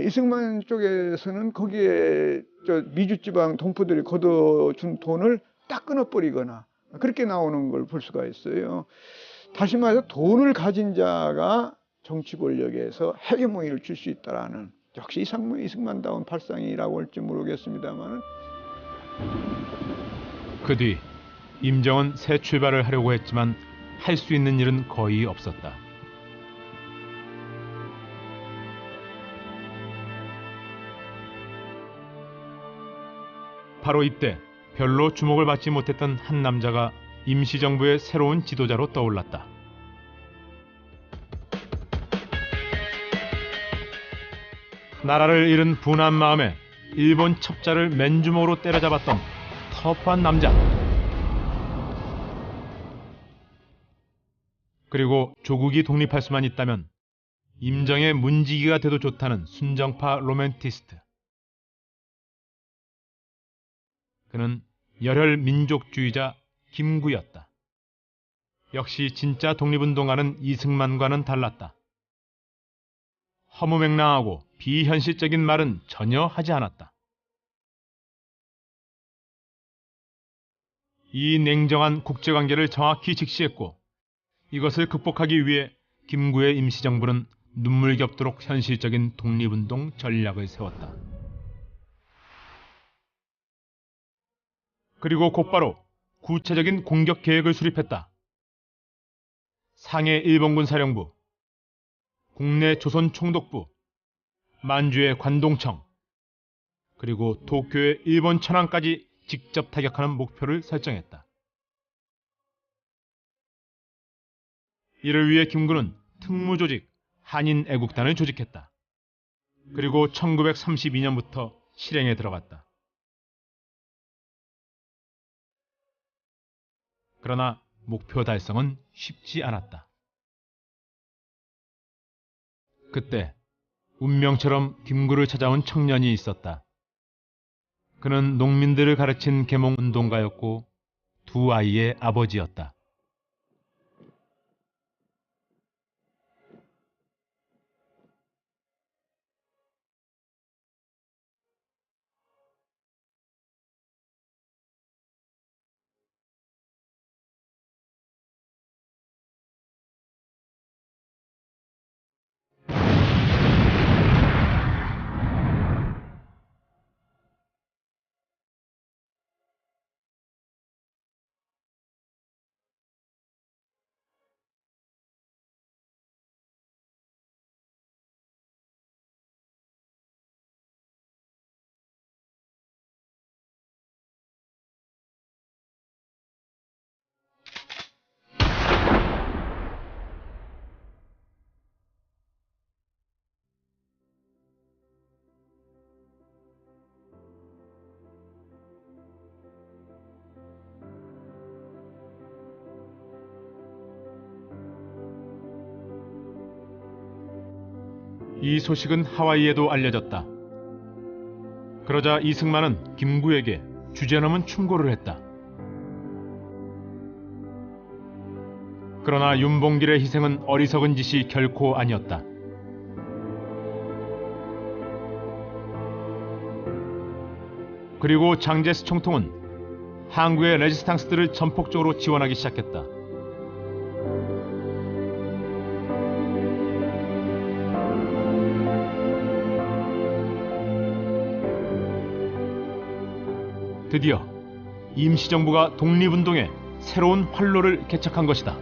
이승만 쪽에서는 거기에 미주지방 동포들이 걷어준 돈을 딱 끊어버리거나 그렇게 나오는 걸 볼 수가 있어요. 다시 말해서 돈을 가진 자가 정치 권력에서 헤게모니를 줄 수 있다라는, 역시 이승만다운 발상이라고 할지 모르겠습니다만,
그 뒤 임정은 새 출발을 하려고 했지만 할 수 있는 일은 거의 없었다. 바로 이때 별로 주목을 받지 못했던 한 남자가 임시정부의 새로운 지도자로 떠올랐다. 나라를 잃은 분한 마음에 일본 첩자를 맨주먹으로 때려잡았던 터프한 남자. 그리고 조국이 독립할 수만 있다면 임정의 문지기가 돼도 좋다는 순정파 로맨티스트. 그는 열혈 민족주의자 김구였다. 역시 진짜 독립운동가는 이승만과는 달랐다. 허무맹랑하고 비현실적인 말은 전혀 하지 않았다. 이 냉정한 국제관계를 정확히 직시했고, 이것을 극복하기 위해 김구의 임시정부는 눈물겹도록 현실적인 독립운동 전략을 세웠다. 그리고 곧바로 구체적인 공격 계획을 수립했다. 상해 일본군 사령부, 국내 조선 총독부, 만주의 관동청, 그리고 도쿄의 일본 천황까지 직접 타격하는 목표를 설정했다. 이를 위해 김구는 특무조직 한인애국단을 조직했다. 그리고 1932년부터 실행에 들어갔다. 그러나 목표 달성은 쉽지 않았다. 그때 운명처럼 김구를 찾아온 청년이 있었다. 그는 농민들을 가르친 계몽운동가였고 두 아이의 아버지였다. 이 소식은 하와이에도 알려졌다. 그러자 이승만은 김구에게 주제넘은 충고를 했다. 그러나 윤봉길의 희생은 어리석은 짓이 결코 아니었다. 그리고 장제스 총통은 한국의 레지스탕스들을 전폭적으로 지원하기 시작했다. 드디어 임시정부가 독립운동에 새로운 활로를 개척한 것이다.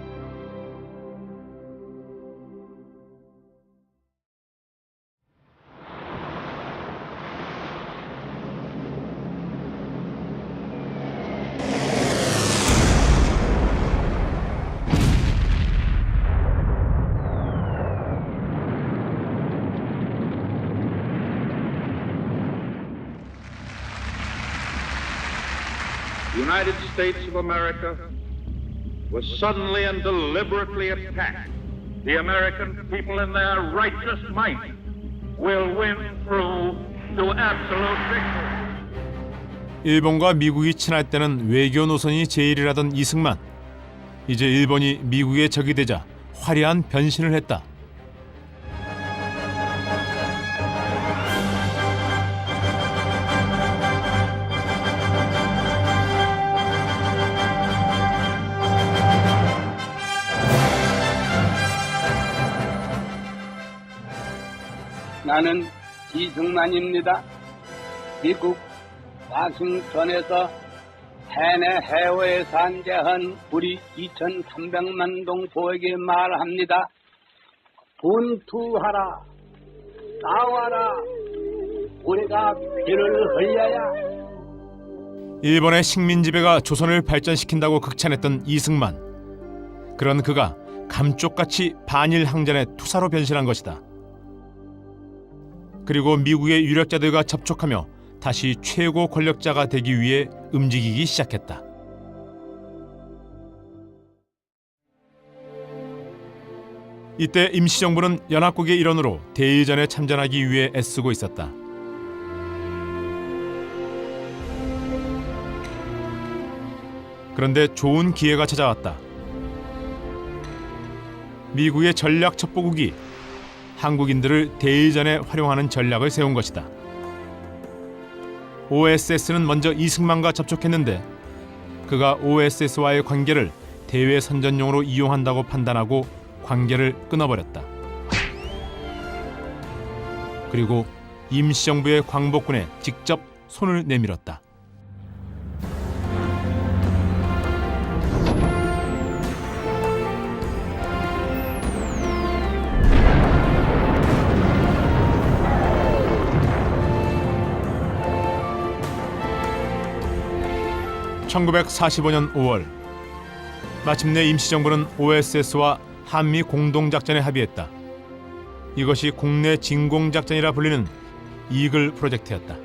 The United States of America was suddenly and deliberately attacked. The American people in their righteous might will win through to absolute victory.
일본과 미국이 친할 때는 외교 노선이 제일이라던 이승만. 이제 일본이 미국의 적이 되자 화려한 변신을 했다.
나는 이승만입니다. 미국 와싱턴에서 해내 해외에 산재한 우리 2,300만 동포에게 말합니다. 분투하라, 싸워라, 우리가 피를 흘려야.
일본의 식민 지배가 조선을 발전시킨다고 극찬했던 이승만. 그런 그가 감쪽같이 반일 항전의 투사로 변신한 것이다. 그리고 미국의 유력자들과 접촉하며 다시 최고 권력자가 되기 위해 움직이기 시작했다. 이때 임시정부는 연합국의 일원으로 대의전에 참전하기 위해 애쓰고 있었다. 그런데 좋은 기회가 찾아왔다. 미국의 전략 첩보국이 한국인들을 대의전에 활용하는 전략을 세운 것이다. OSS는 먼저 이승만과 접촉했는데 그가 OSS와의 관계를 대외 선전용으로 이용한다고 판단하고 관계를 끊어버렸다. 그리고 임시정부의 광복군에 직접 손을 내밀었다. (1945년 5월) 마침내 임시정부는 OSS와 한미 공동작전에 합의했다. 이것이 국내 진공작전이라 불리는 이글 프로젝트였다.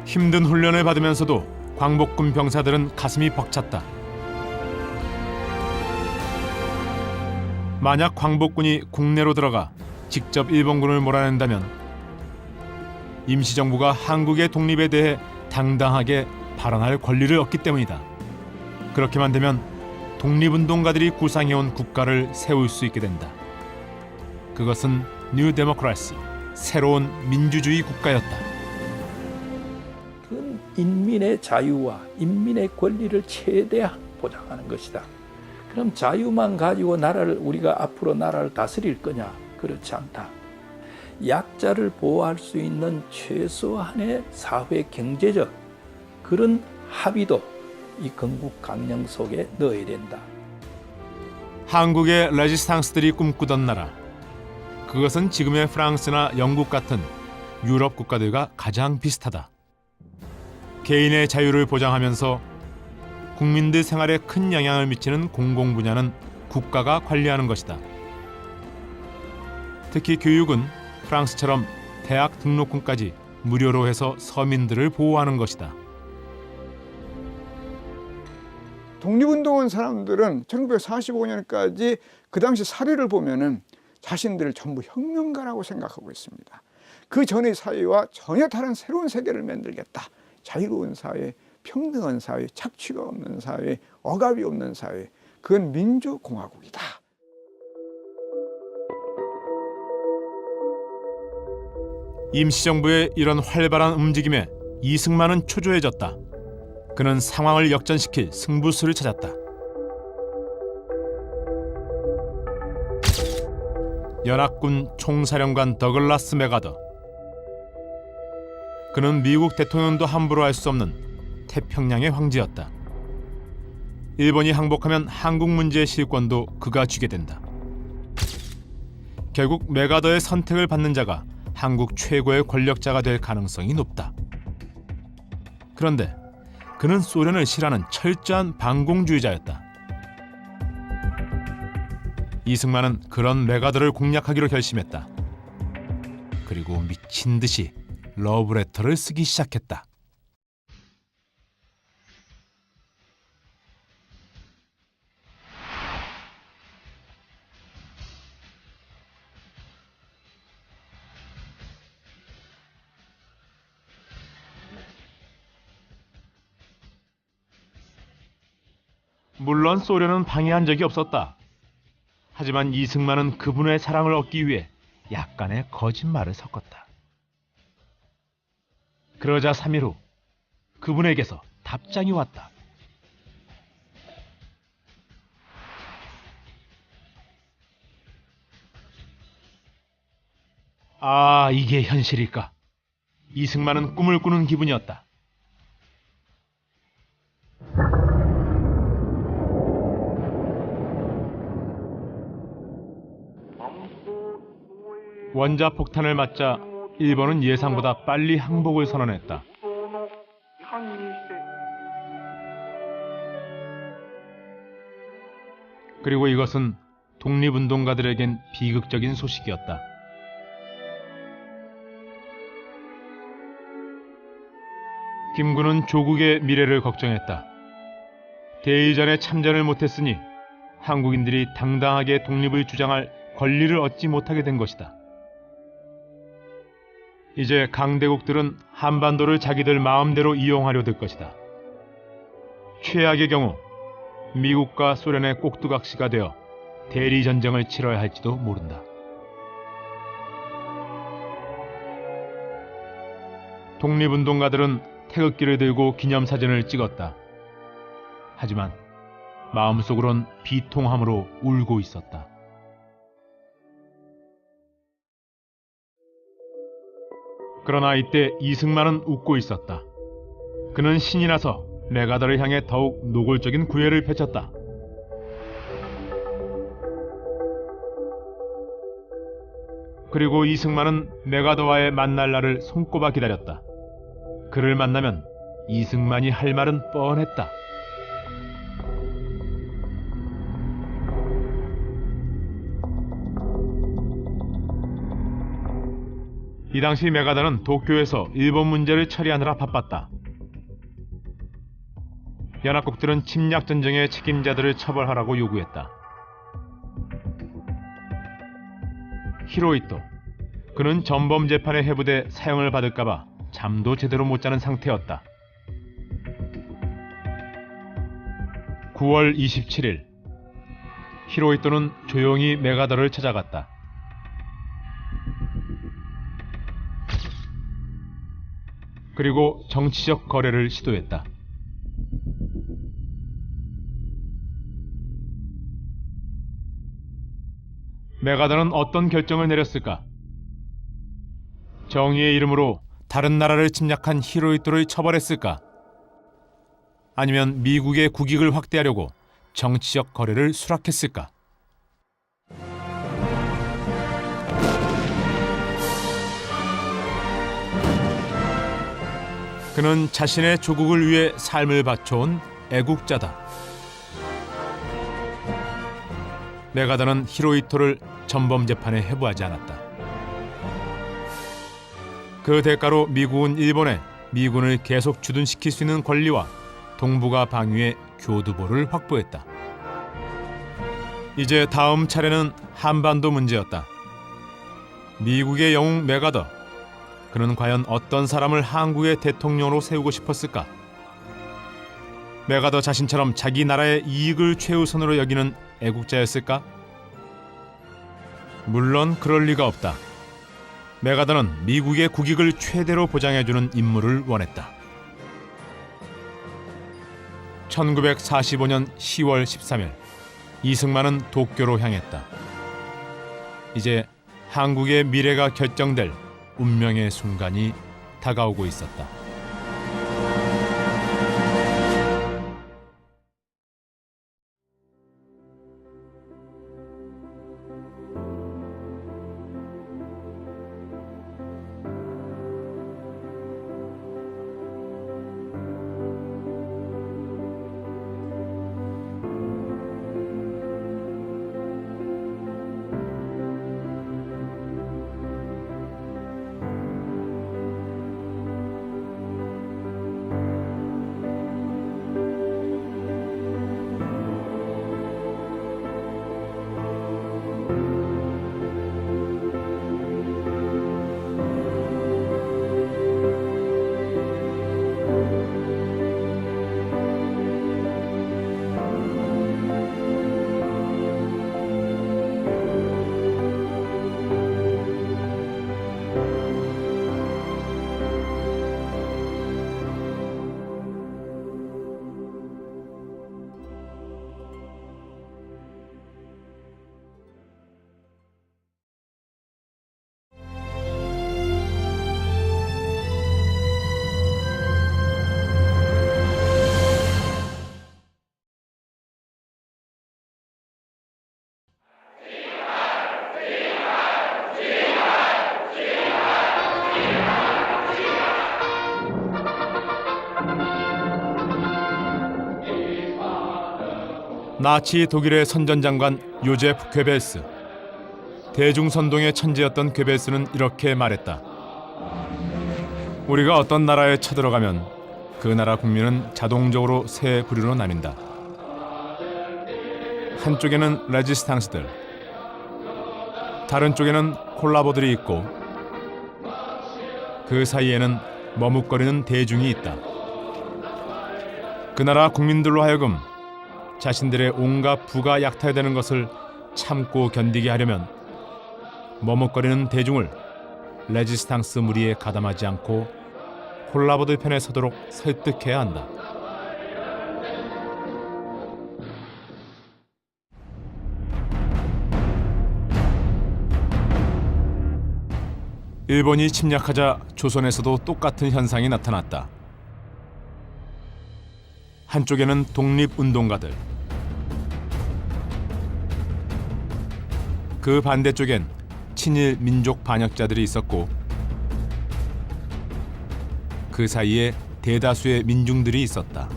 힘든 훈련을 받으면서도 광복군 병사들은 가슴이 벅찼다. 만약 광복군이 국내로 들어가 직접 일본군을 몰아낸다면 임시정부가 한국의 독립에 대해 당당하게 발언할 권리를 얻기 때문이다. 그렇게만 되면 독립운동가들이 구상해온 국가를 세울 수 있게 된다. 그것은 뉴 데모크라시, 새로운 민주주의 국가였다.
그건 인민의 자유와 인민의 권리를 최대한 보장하는 것이다. 그럼 자유만 가지고 우리가 앞으로 나라를 다스릴 거냐? 그렇지 않다. 약자를 보호할 수 있는 최소한의 사회 경제적 그런 합의도 이 건국 강령 속에 넣어야 된다.
한국의 레지스탕스들이 꿈꾸던 나라. 그것은 지금의 프랑스나 영국 같은 유럽 국가들과 가장 비슷하다. 개인의 자유를 보장하면서 국민들 생활에 큰 영향을 미치는 공공 분야는 국가가 관리하는 것이다. 특히 교육은 프랑스처럼 대학 등록금까지 무료로 해서 서민들을 보호하는 것이다.
독립운동한 사람들은 1945년까지 그 당시 사례를 보면은 자신들을 전부 혁명가라고 생각하고 있습니다. 그 전의 사회와 전혀 다른 새로운 세계를 만들겠다. 자유로운 사회, 평등한 사회, 착취가 없는 사회, 억압이 없는 사회. 그건 민주공화국이다.
임시정부의 이런 활발한 움직임에 이승만은 초조해졌다. 그는 상황을 역전시킬 승부수를 찾았다. 연합군 총사령관 더글라스 맥아더. 그는 미국 대통령도 함부로 할 수 없는 태평양의 황제였다. 일본이 항복하면 한국 문제의 실권도 그가 쥐게 된다. 결국 맥아더의 선택을 받는 자가 한국 최고의 권력자가 될 가능성이 높다. 그런데 그는 소련을 싫어하는 철저한 반공주의자였다. 이승만은 그런 맥아더를 공략하기로 결심했다. 그리고 미친 듯이 러브레터를 쓰기 시작했다. 물론 소련은 방해한 적이 없었다. 하지만 이승만은 그분의 사랑을 얻기 위해 약간의 거짓말을 섞었다. 그러자 3일 후 그분에게서 답장이 왔다. 아, 이게 현실일까? 이승만은 꿈을 꾸는 기분이었다. 원자폭탄을 맞자 일본은 예상보다 빨리 항복을 선언했다. 그리고 이것은 독립운동가들에겐 비극적인 소식이었다. 김군은 조국의 미래를 걱정했다. 대의전에 참전을 못했으니 한국인들이 당당하게 독립을 주장할 권리를 얻지 못하게 된 것이다. 이제 강대국들은 한반도를 자기들 마음대로 이용하려 들 것이다. 최악의 경우 미국과 소련의 꼭두각시가 되어 대리전쟁을 치러야 할지도 모른다. 독립운동가들은 태극기를 들고 기념사진을 찍었다. 하지만 마음속으론 비통함으로 울고 있었다. 그러나 이때 이승만은 웃고 있었다. 그는 신이 나서 맥아더를 향해 더욱 노골적인 구애를 펼쳤다. 그리고 이승만은 맥아더와의 만날 날을 손꼽아 기다렸다. 그를 만나면 이승만이 할 말은 뻔했다. 이 당시 맥아더는 도쿄에서 일본 문제를 처리하느라 바빴다. 연합국들은 침략전쟁의 책임자들을 처벌하라고 요구했다. 히로히토, 그는 전범재판에 해부돼 사형을 받을까봐 잠도 제대로 못 자는 상태였다. 9월 27일, 히로히토는 조용히 맥아더를 찾아갔다. 그리고 정치적 거래를 시도했다. 맥아더는 어떤 결정을 내렸을까? 정의의 이름으로 다른 나라를 침략한 히로히토를 처벌했을까? 아니면 미국의 국익을 확대하려고 정치적 거래를 수락했을까? 그는 자신의 조국을 위해 삶을 바쳐온 애국자다. 맥아더는 히로히토를 전범재판에 해부하지 않았다. 그 대가로 미국은 일본에 미군을 계속 주둔시킬 수 있는 권리와 동북아 방위의 교두보를 확보했다. 이제 다음 차례는 한반도 문제였다. 미국의 영웅 맥아더, 그는 과연 어떤 사람을 한국의 대통령으로 세우고 싶었을까? 맥아더 자신처럼 자기 나라의 이익을 최우선으로 여기는 애국자였을까? 물론 그럴 리가 없다. 맥아더는 미국의 국익을 최대로 보장해주는 임무를 원했다. 1945년 10월 13일 이승만은 도쿄로 향했다. 이제 한국의 미래가 결정될 운명의 순간이 다가오고 있었다. 나치 독일의 선전장관 요제프 괴벨스. 대중선동의 천재였던 괴벨스는 이렇게 말했다. 우리가 어떤 나라에 쳐들어가면 그 나라 국민은 자동적으로 세 부류로 나뉜다. 한쪽에는 레지스탕스들, 다른 쪽에는 콜라보들이 있고 그 사이에는 머뭇거리는 대중이 있다. 그 나라 국민들로 하여금 자신들의 온갖 부가 약탈되는 것을 참고 견디게 하려면 머뭇거리는 대중을 레지스탕스 무리에 가담하지 않고 콜라보들 편에 서도록 설득해야 한다. 일본이 침략하자 조선에서도 똑같은 현상이 나타났다. 한쪽에는 독립운동가들, 그 반대쪽엔 친일 민족 반역자들이 있었고 그 사이에 대다수의 민중들이 있었다.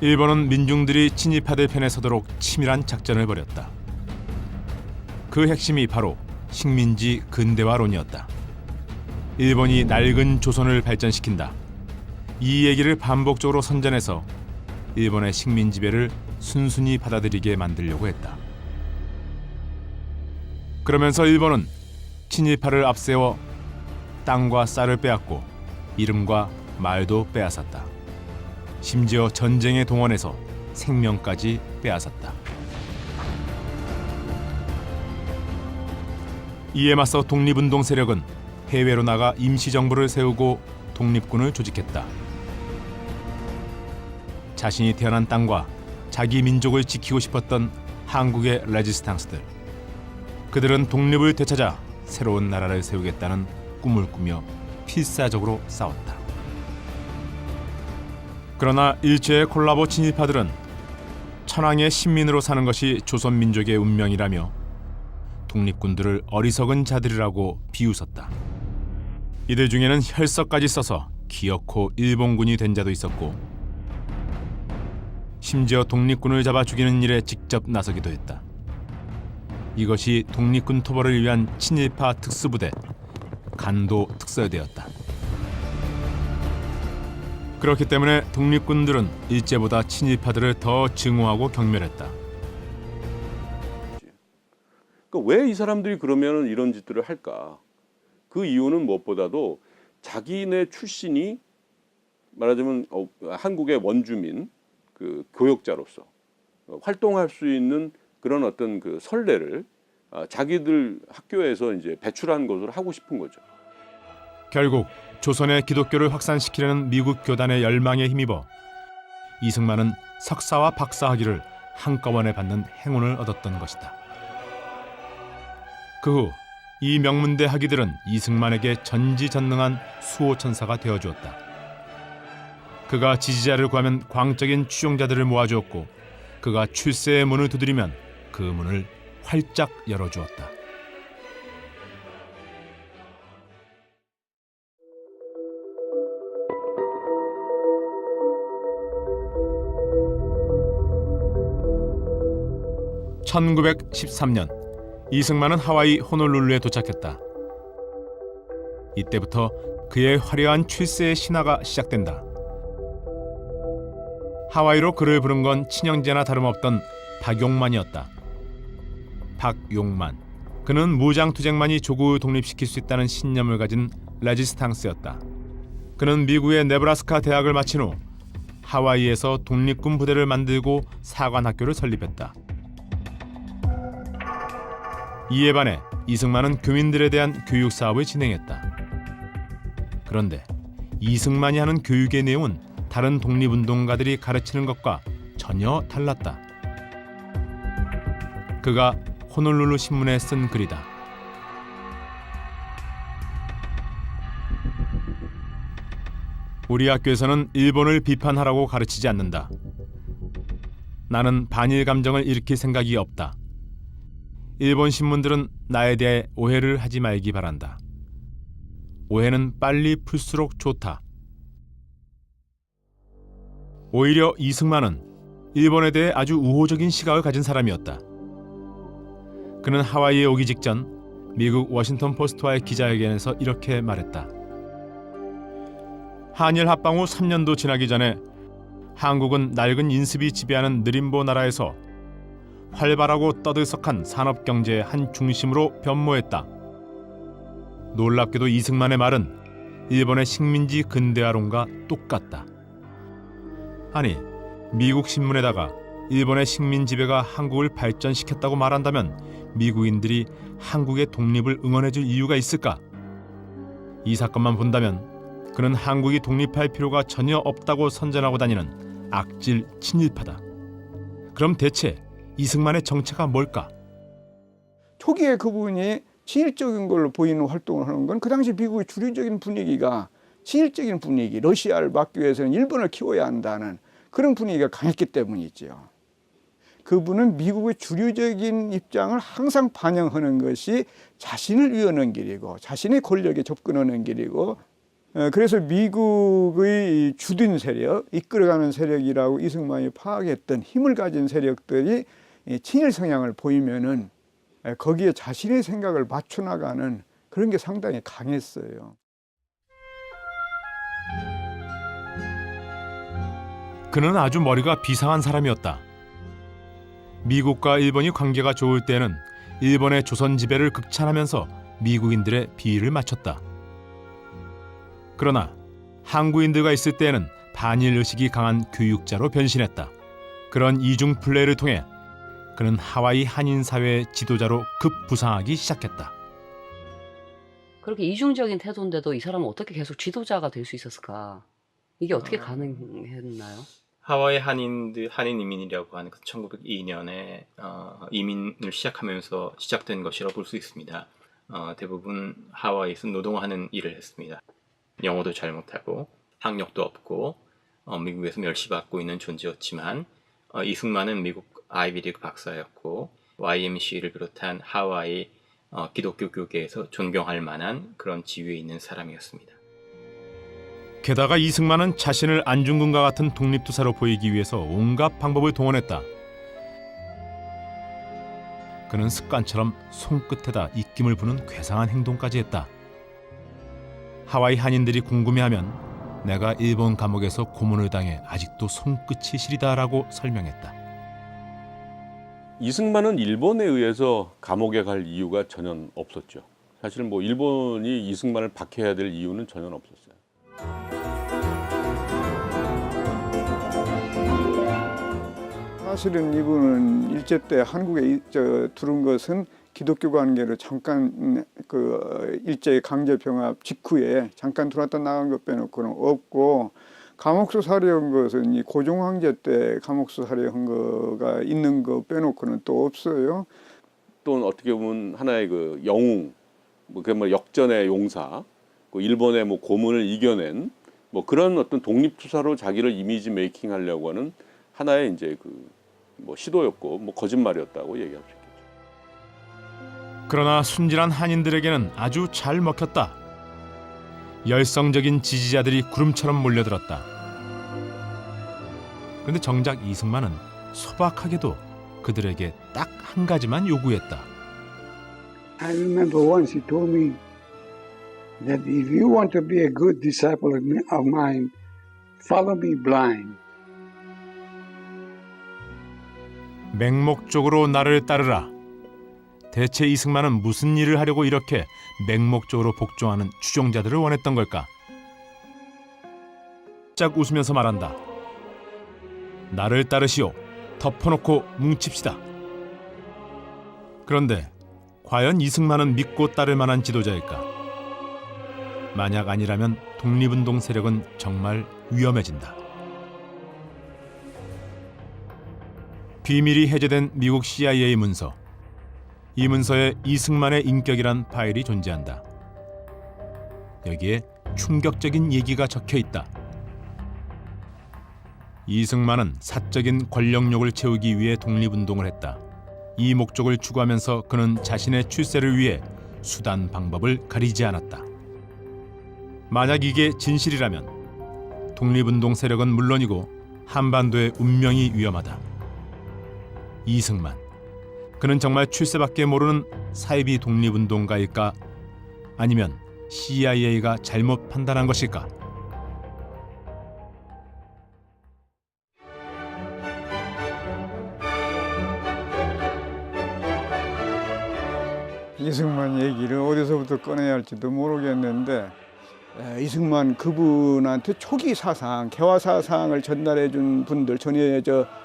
일본은 민중들이 친일파들 편에 서도록 치밀한 작전을 벌였다. 그 핵심이 바로 식민지 근대화론이었다. 일본이 낡은 조선을 발전시킨다. 이 얘기를 반복적으로 선전해서 일본의 식민 지배를 순순히 받아들이게 만들려고 했다. 그러면서 일본은 친일파를 앞세워 땅과 쌀을 빼앗고 이름과 말도 빼앗았다. 심지어 전쟁에 동원해서 생명까지 빼앗았다. 이에 맞서 독립운동 세력은 해외로 나가 임시정부를 세우고 독립군을 조직했다. 자신이 태어난 땅과 자기 민족을 지키고 싶었던 한국의 레지스탕스들, 그들은 독립을 되찾아 새로운 나라를 세우겠다는 꿈을 꾸며 필사적으로 싸웠다. 그러나 일제의 콜라보 친일파들은 천황의 신민으로 사는 것이 조선 민족의 운명이라며 독립군들을 어리석은 자들이라고 비웃었다. 이들 중에는 혈서까지 써서 기어코 일본군이 된 자도 있었고 심지어 독립군을 잡아 죽이는 일에 직접 나서기도 했다. 이것이 독립군 토벌을 위한 친일파 특수부대 간도 특설되었다. 그렇기 때문에 독립군들은 일제보다 친일파들을 더 증오하고 경멸했다.
그러니까 왜 이 사람들이 그러면 이런 짓들을 할까? 그 이유는 무엇보다도 자기네 출신이 말하자면 한국의 원주민 그 교역자로서 활동할 수 있는 그런 어떤 그 선례를 자기들 학교에서 이제 배출한 것으로 하고 싶은 거죠.
결국 조선의 기독교를 확산시키려는 미국 교단의 열망에 힘입어 이승만은 석사와 박사 학위를 한꺼번에 받는 행운을 얻었던 것이다. 그 후 이 명문대 학위들은 이승만에게 전지전능한 수호천사가 되어주었다. 그가 지지자를 구하면 광적인 추종자들을 모아주었고 그가 출세의 문을 두드리면 그 문을 활짝 열어주었다. (1913년) 이승만은 하와이 호놀룰루에 도착했다. 이때부터 그의 화려한 출세의 신화가 시작된다. 하와이로 그를 부른 건 친형제나 다름없던 박용만이었다. 박용만. 그는 무장투쟁만이 조국을 독립시킬 수 있다는 신념을 가진 레지스탕스였다. 그는 미국의 네브라스카 대학을 마친 후 하와이에서 독립군 부대를 만들고 사관학교를 설립했다. 이에 반해 이승만은 교민들에 대한 교육 사업을 진행했다. 그런데 이승만이 하는 교육의 내용은 다른 독립운동가들이 가르치는 것과 전혀 달랐다. 그가 호놀룰루 신문에 쓴 글이다. 우리 학교에서는 일본을 비판하라고 가르치지 않는다. 나는 반일 감정을 일으킬 생각이 없다. 일본 신문들은 나에 대해 오해를 하지 말기 바란다. 오해는 빨리 풀수록 좋다. 오히려 이승만은 일본에 대해 아주 우호적인 시각을 가진 사람이었다. 그는 하와이에 오기 직전 미국 워싱턴 포스트와의 기자회견에서 이렇게 말했다. 한일 합방 후 3년도 지나기 전에 한국은 낡은 인습이 지배하는 느림보 나라에서 활발하고 떠들썩한 산업경제의 한 중심으로 변모했다. 놀랍게도 이승만의 말은 일본의 식민지 근대화론과 똑같다. 아니, 미국 신문에다가 일본의 식민 지배가 한국을 발전시켰다고 말한다면 미국인들이 한국의 독립을 응원해줄 이유가 있을까? 이 사건만 본다면 그는 한국이 독립할 필요가 전혀 없다고 선전하고 다니는 악질 친일파다. 그럼 대체 이승만의 정체가 뭘까?
초기에 그분이 친일적인 걸로 보이는 활동을 하는 건 그 당시 미국의 주류적인 분위기가 친일적인 분위기, 러시아를 막기 위해서는 일본을 키워야 한다는 그런 분위기가 강했기 때문이죠. 그분은 미국의 주류적인 입장을 항상 반영하는 것이 자신을 위하는 길이고 자신의 권력에 접근하는 길이고, 그래서 미국의 주둔 세력, 이끌어가는 세력이라고 이승만이 파악했던 힘을 가진 세력들이 친일 성향을 보이면은 거기에 자신의 생각을 맞춰나가는 그런 게 상당히 강했어요.
그는 아주 머리가 비상한 사람이었다. 미국과 일본이 관계가 좋을 때는 일본의 조선 지배를 극찬하면서 미국인들의 비위를 맞췄다. 그러나 항구인들과 있을 때에는 반일 의식이 강한 교육자로 변신했다. 그런 이중 플레이를 통해 그는 하와이 한인 사회의 지도자로 급부상하기 시작했다.
그렇게 이중적인 태도인데도 이 사람은 어떻게 계속 지도자가 될 수 있었을까? 이게 어떻게 가능했나요?
하와이 한인 이민이라고 하는 1902년에 이민을 시작하면서 시작된 것이라고 볼 수 있습니다. 대부분 하와이에서 노동하는 일을 했습니다. 영어도 잘 못하고 학력도 없고 미국에서 멸시받고 있는 존재였지만 이승만은 미국 아이비리그 박사였고 YMCA를 비롯한 하와이 기독교 교계에서 존경할 만한 그런 지위에 있는 사람이었습니다.
게다가 이승만은 자신을 안중근과 같은 독립투사로 보이기 위해서 온갖 방법을 동원했다. 그는 습관처럼 손끝에다 입김을 부는 괴상한 행동까지 했다. 하와이 한인들이 궁금해하면 내가 일본 감옥에서 고문을 당해 아직도 손끝이 시리다라고 설명했다.
이승만은 일본에 의해서 감옥에 갈 이유가 전혀 없었죠. 사실 뭐 일본이 이승만을 박해해야 될 이유는 전혀 없었어요.
사실은 이분은 일제 때 한국에 들어온 것은 기독교 관계로 잠깐 일제 강제 병합 직후에 잠깐 들어왔다 나간 것 빼놓고는 없고, 감옥 수사를 한 것은 이 고종 황제 때 감옥 수사를 한 거가 있는 거 빼놓고는 또 없어요.
또 어떻게 보면 하나의 그 영웅, 뭐 역전의 용사, 일본의 뭐 고문을 이겨낸 뭐 그런 어떤 독립 투사로 자기를 이미지 메이킹하려고 하는 하나의 이제 뭐 시도였고 뭐 거짓말이었다고 얘기할 수 있겠죠.
그러나 순진한 한인들에게는 아주 잘 먹혔다. 열성적인 지지자들이 구름처럼 몰려들었다. 그런데 정작 이승만은 소박하게도 그들에게 딱 한 가지만 요구했다.
I remember once he told me that if you want to be a good disciple of mine, follow me blind.
맹목적으로 나를 따르라. 대체 이승만은 무슨 일을 하려고 이렇게 맹목적으로 복종하는 추종자들을 원했던 걸까? 짝 웃으면서 말한다. 나를 따르시오. 덮어놓고 뭉칩시다. 그런데 과연 이승만은 믿고 따를 만한 지도자일까? 만약 아니라면 독립운동 세력은 정말 위험해진다. 비밀이 해제된 미국 CIA 문서. 이 문서에 이승만의 인격이란 파일이 존재한다. 여기에 충격적인 얘기가 적혀 있다. 이승만은 사적인 권력욕을 채우기 위해 독립운동을 했다. 이 목적을 추구하면서 그는 자신의 출세를 위해 수단 방법을 가리지 않았다. 만약 이게 진실이라면 독립운동 세력은 물론이고 한반도의 운명이 위험하다. 이승만, 그는 정말 출세밖에 모르는 사이비 독립운동가일까? 아니면 CIA가 잘못 판단한 것일까?
이승만 얘기를 어디서부터 꺼내야 할지도 모르겠는데, 이승만 그분한테 초기 사상, 개화 사상을 전달해 준 분들,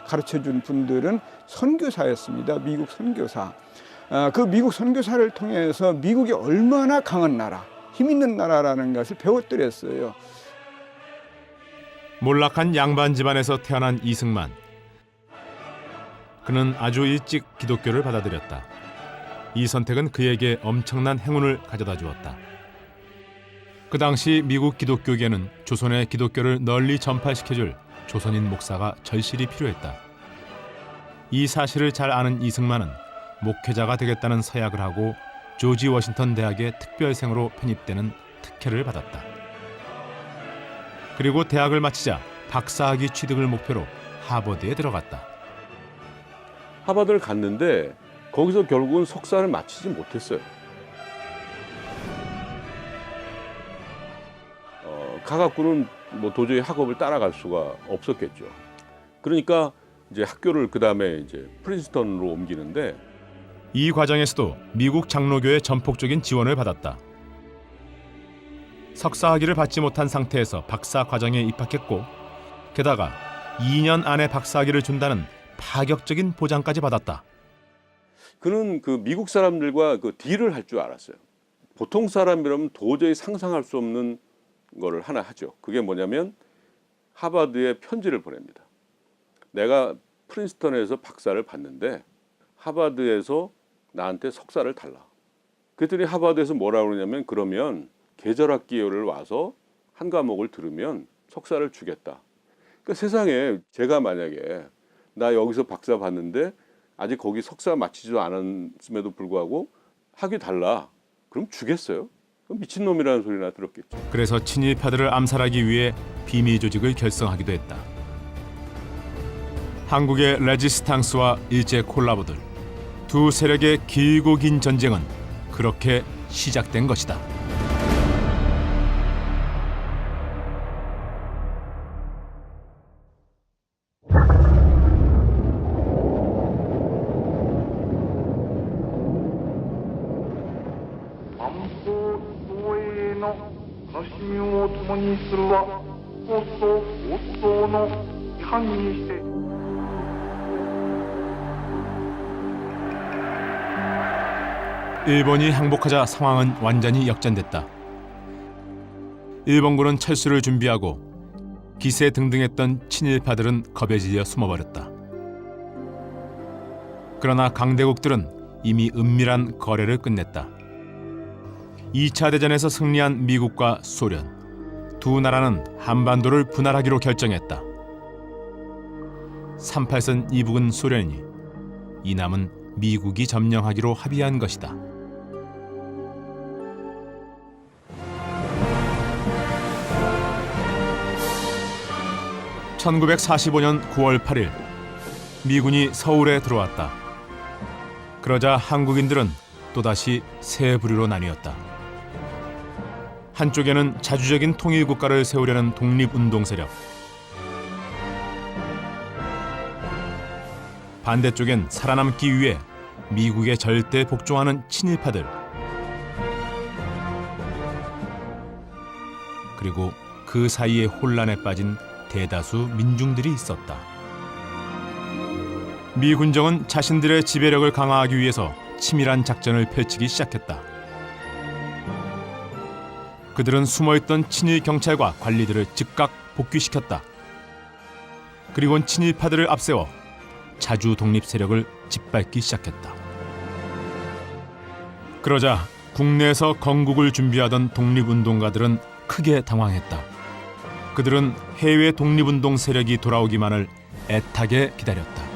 가르쳐 준 분들은 선교사였습니다. 미국 선교사. 그 미국 선교사를 통해서 미국이 얼마나 강한 나라, 힘 있는 나라라는 것을 배웠더랬어요.
몰락한 양반 집안에서 태어난 이승만. 그는 아주 일찍 기독교를 받아들였다. 이 선택은 그에게 엄청난 행운을 가져다 주었다. 그 당시 미국 기독교계는 조선의 기독교를 널리 전파시켜줄 조선인 목사가 절실히 필요했다. 이 사실을 잘 아는 이승만은 목회자가 되겠다는 서약을 하고 조지 워싱턴 대학의 특별생으로 편입되는 특혜를 받았다. 그리고 대학을 마치자 박사학위 취득을 목표로 하버드에 들어갔다.
하버드를 갔는데 거기서 결국은 석사를 마치지 못했어요. 가갖고는 뭐 도저히 학업을 따라갈 수가 없었겠죠. 그러니까 이제 학교를 그 다음에 이제 프린스턴으로 옮기는데,
이 과정에서도 미국 장로교의 전폭적인 지원을 받았다. 석사 학위를 받지 못한 상태에서 박사 과정에 입학했고, 게다가 2년 안에 박사 학위를 준다는 파격적인 보장까지 받았다.
그는 그 미국 사람들과 그 딜을 할 줄 알았어요. 보통 사람이라면 도저히 상상할 수 없는 거를 하나 하죠. 그게 뭐냐면 하버드에 편지를 보냅니다. 내가 프린스턴에서 박사를 받는데 하버드에서 나한테 석사를 달라. 그랬더니 하버드에서 뭐라고 그러냐면, 그러면 계절학기를 와서 한 과목을 들으면 석사를 주겠다. 그러니까 세상에 제가 만약에 나 여기서 박사 받는데 아직 거기 석사 마치지도 않았음에도 불구하고 학위 달라. 그럼 주겠어요? 그럼 미친놈이라는 소리나 들었겠죠.
그래서 친일파들을 암살하기 위해 비밀 조직을 결성하기도 했다. 한국의 레지스탕스와 일제 콜라보들, 두 세력의 길고 긴 전쟁은 그렇게 시작된 것이다.
の家臣を共にするはこそ夫の違反にして
일본이 항복하자 상황은 완전히 역전됐다. 일본군은 철수를 준비하고 기세등등했던 친일파들은 겁에 질려 숨어버렸다. 그러나 강대국들은 이미 은밀한 거래를 끝냈다. 2차 대전에서 승리한 미국과 소련, 두 나라는 한반도를 분할하기로 결정했다. 38선 이북은 소련이, 이남은 미국이 점령하기로 합의한 것이다. (1945년 9월 8일) 미군이 서울에 들어왔다. 그러자 한국인들은 또다시 세 부류로 나뉘었다. 한쪽에는 자주적인 통일국가를 세우려는 독립운동 세력, 반대쪽엔 살아남기 위해 미국에 절대 복종하는 친일파들, 그리고 그 사이에 혼란에 빠진 대다수 민중들이 있었다. 미 군정은 자신들의 지배력을 강화하기 위해서 치밀한 작전을 펼치기 시작했다. 그들은 숨어있던 친일 경찰과 관리들을 즉각 복귀시켰다. 그리고는 친일파들을 앞세워 자주 독립 세력을 짓밟기 시작했다. 그러자 국내에서 건국을 준비하던 독립운동가들은 크게 당황했다. 그들은 해외 독립운동 세력이 돌아오기만을 애타게 기다렸다.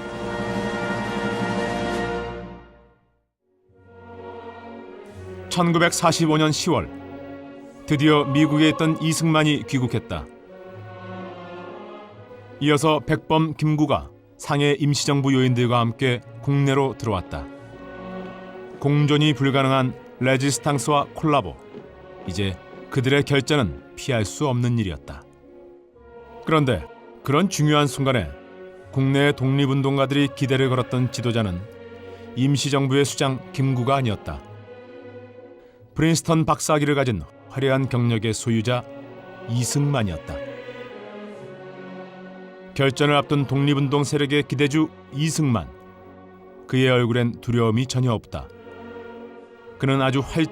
(1945년 10월) 드디어 미국에 있던 이승만이 귀국했다. 이어서 백범, 김구가 상해 임시정부 요인들과 함께 국내로 들어왔다. 공존이 불가능한 레지스탕스와 콜라보, 이제 그들의 결전은 피할 수 없는 일이었다. 그런데 그런 중요한 순간에 국내의 독립운동가들이 기대를 걸었던 지도자는 임시정부의 수장 김구가 아니었다. 프린스턴 박사학위를 가진 화려한 경력의 소유자 이승만이었다. 결전을 앞둔 독립운동 세력의 기대주 이승만, 그의 얼굴엔 두려움이 전혀 없다. 그는 아주 활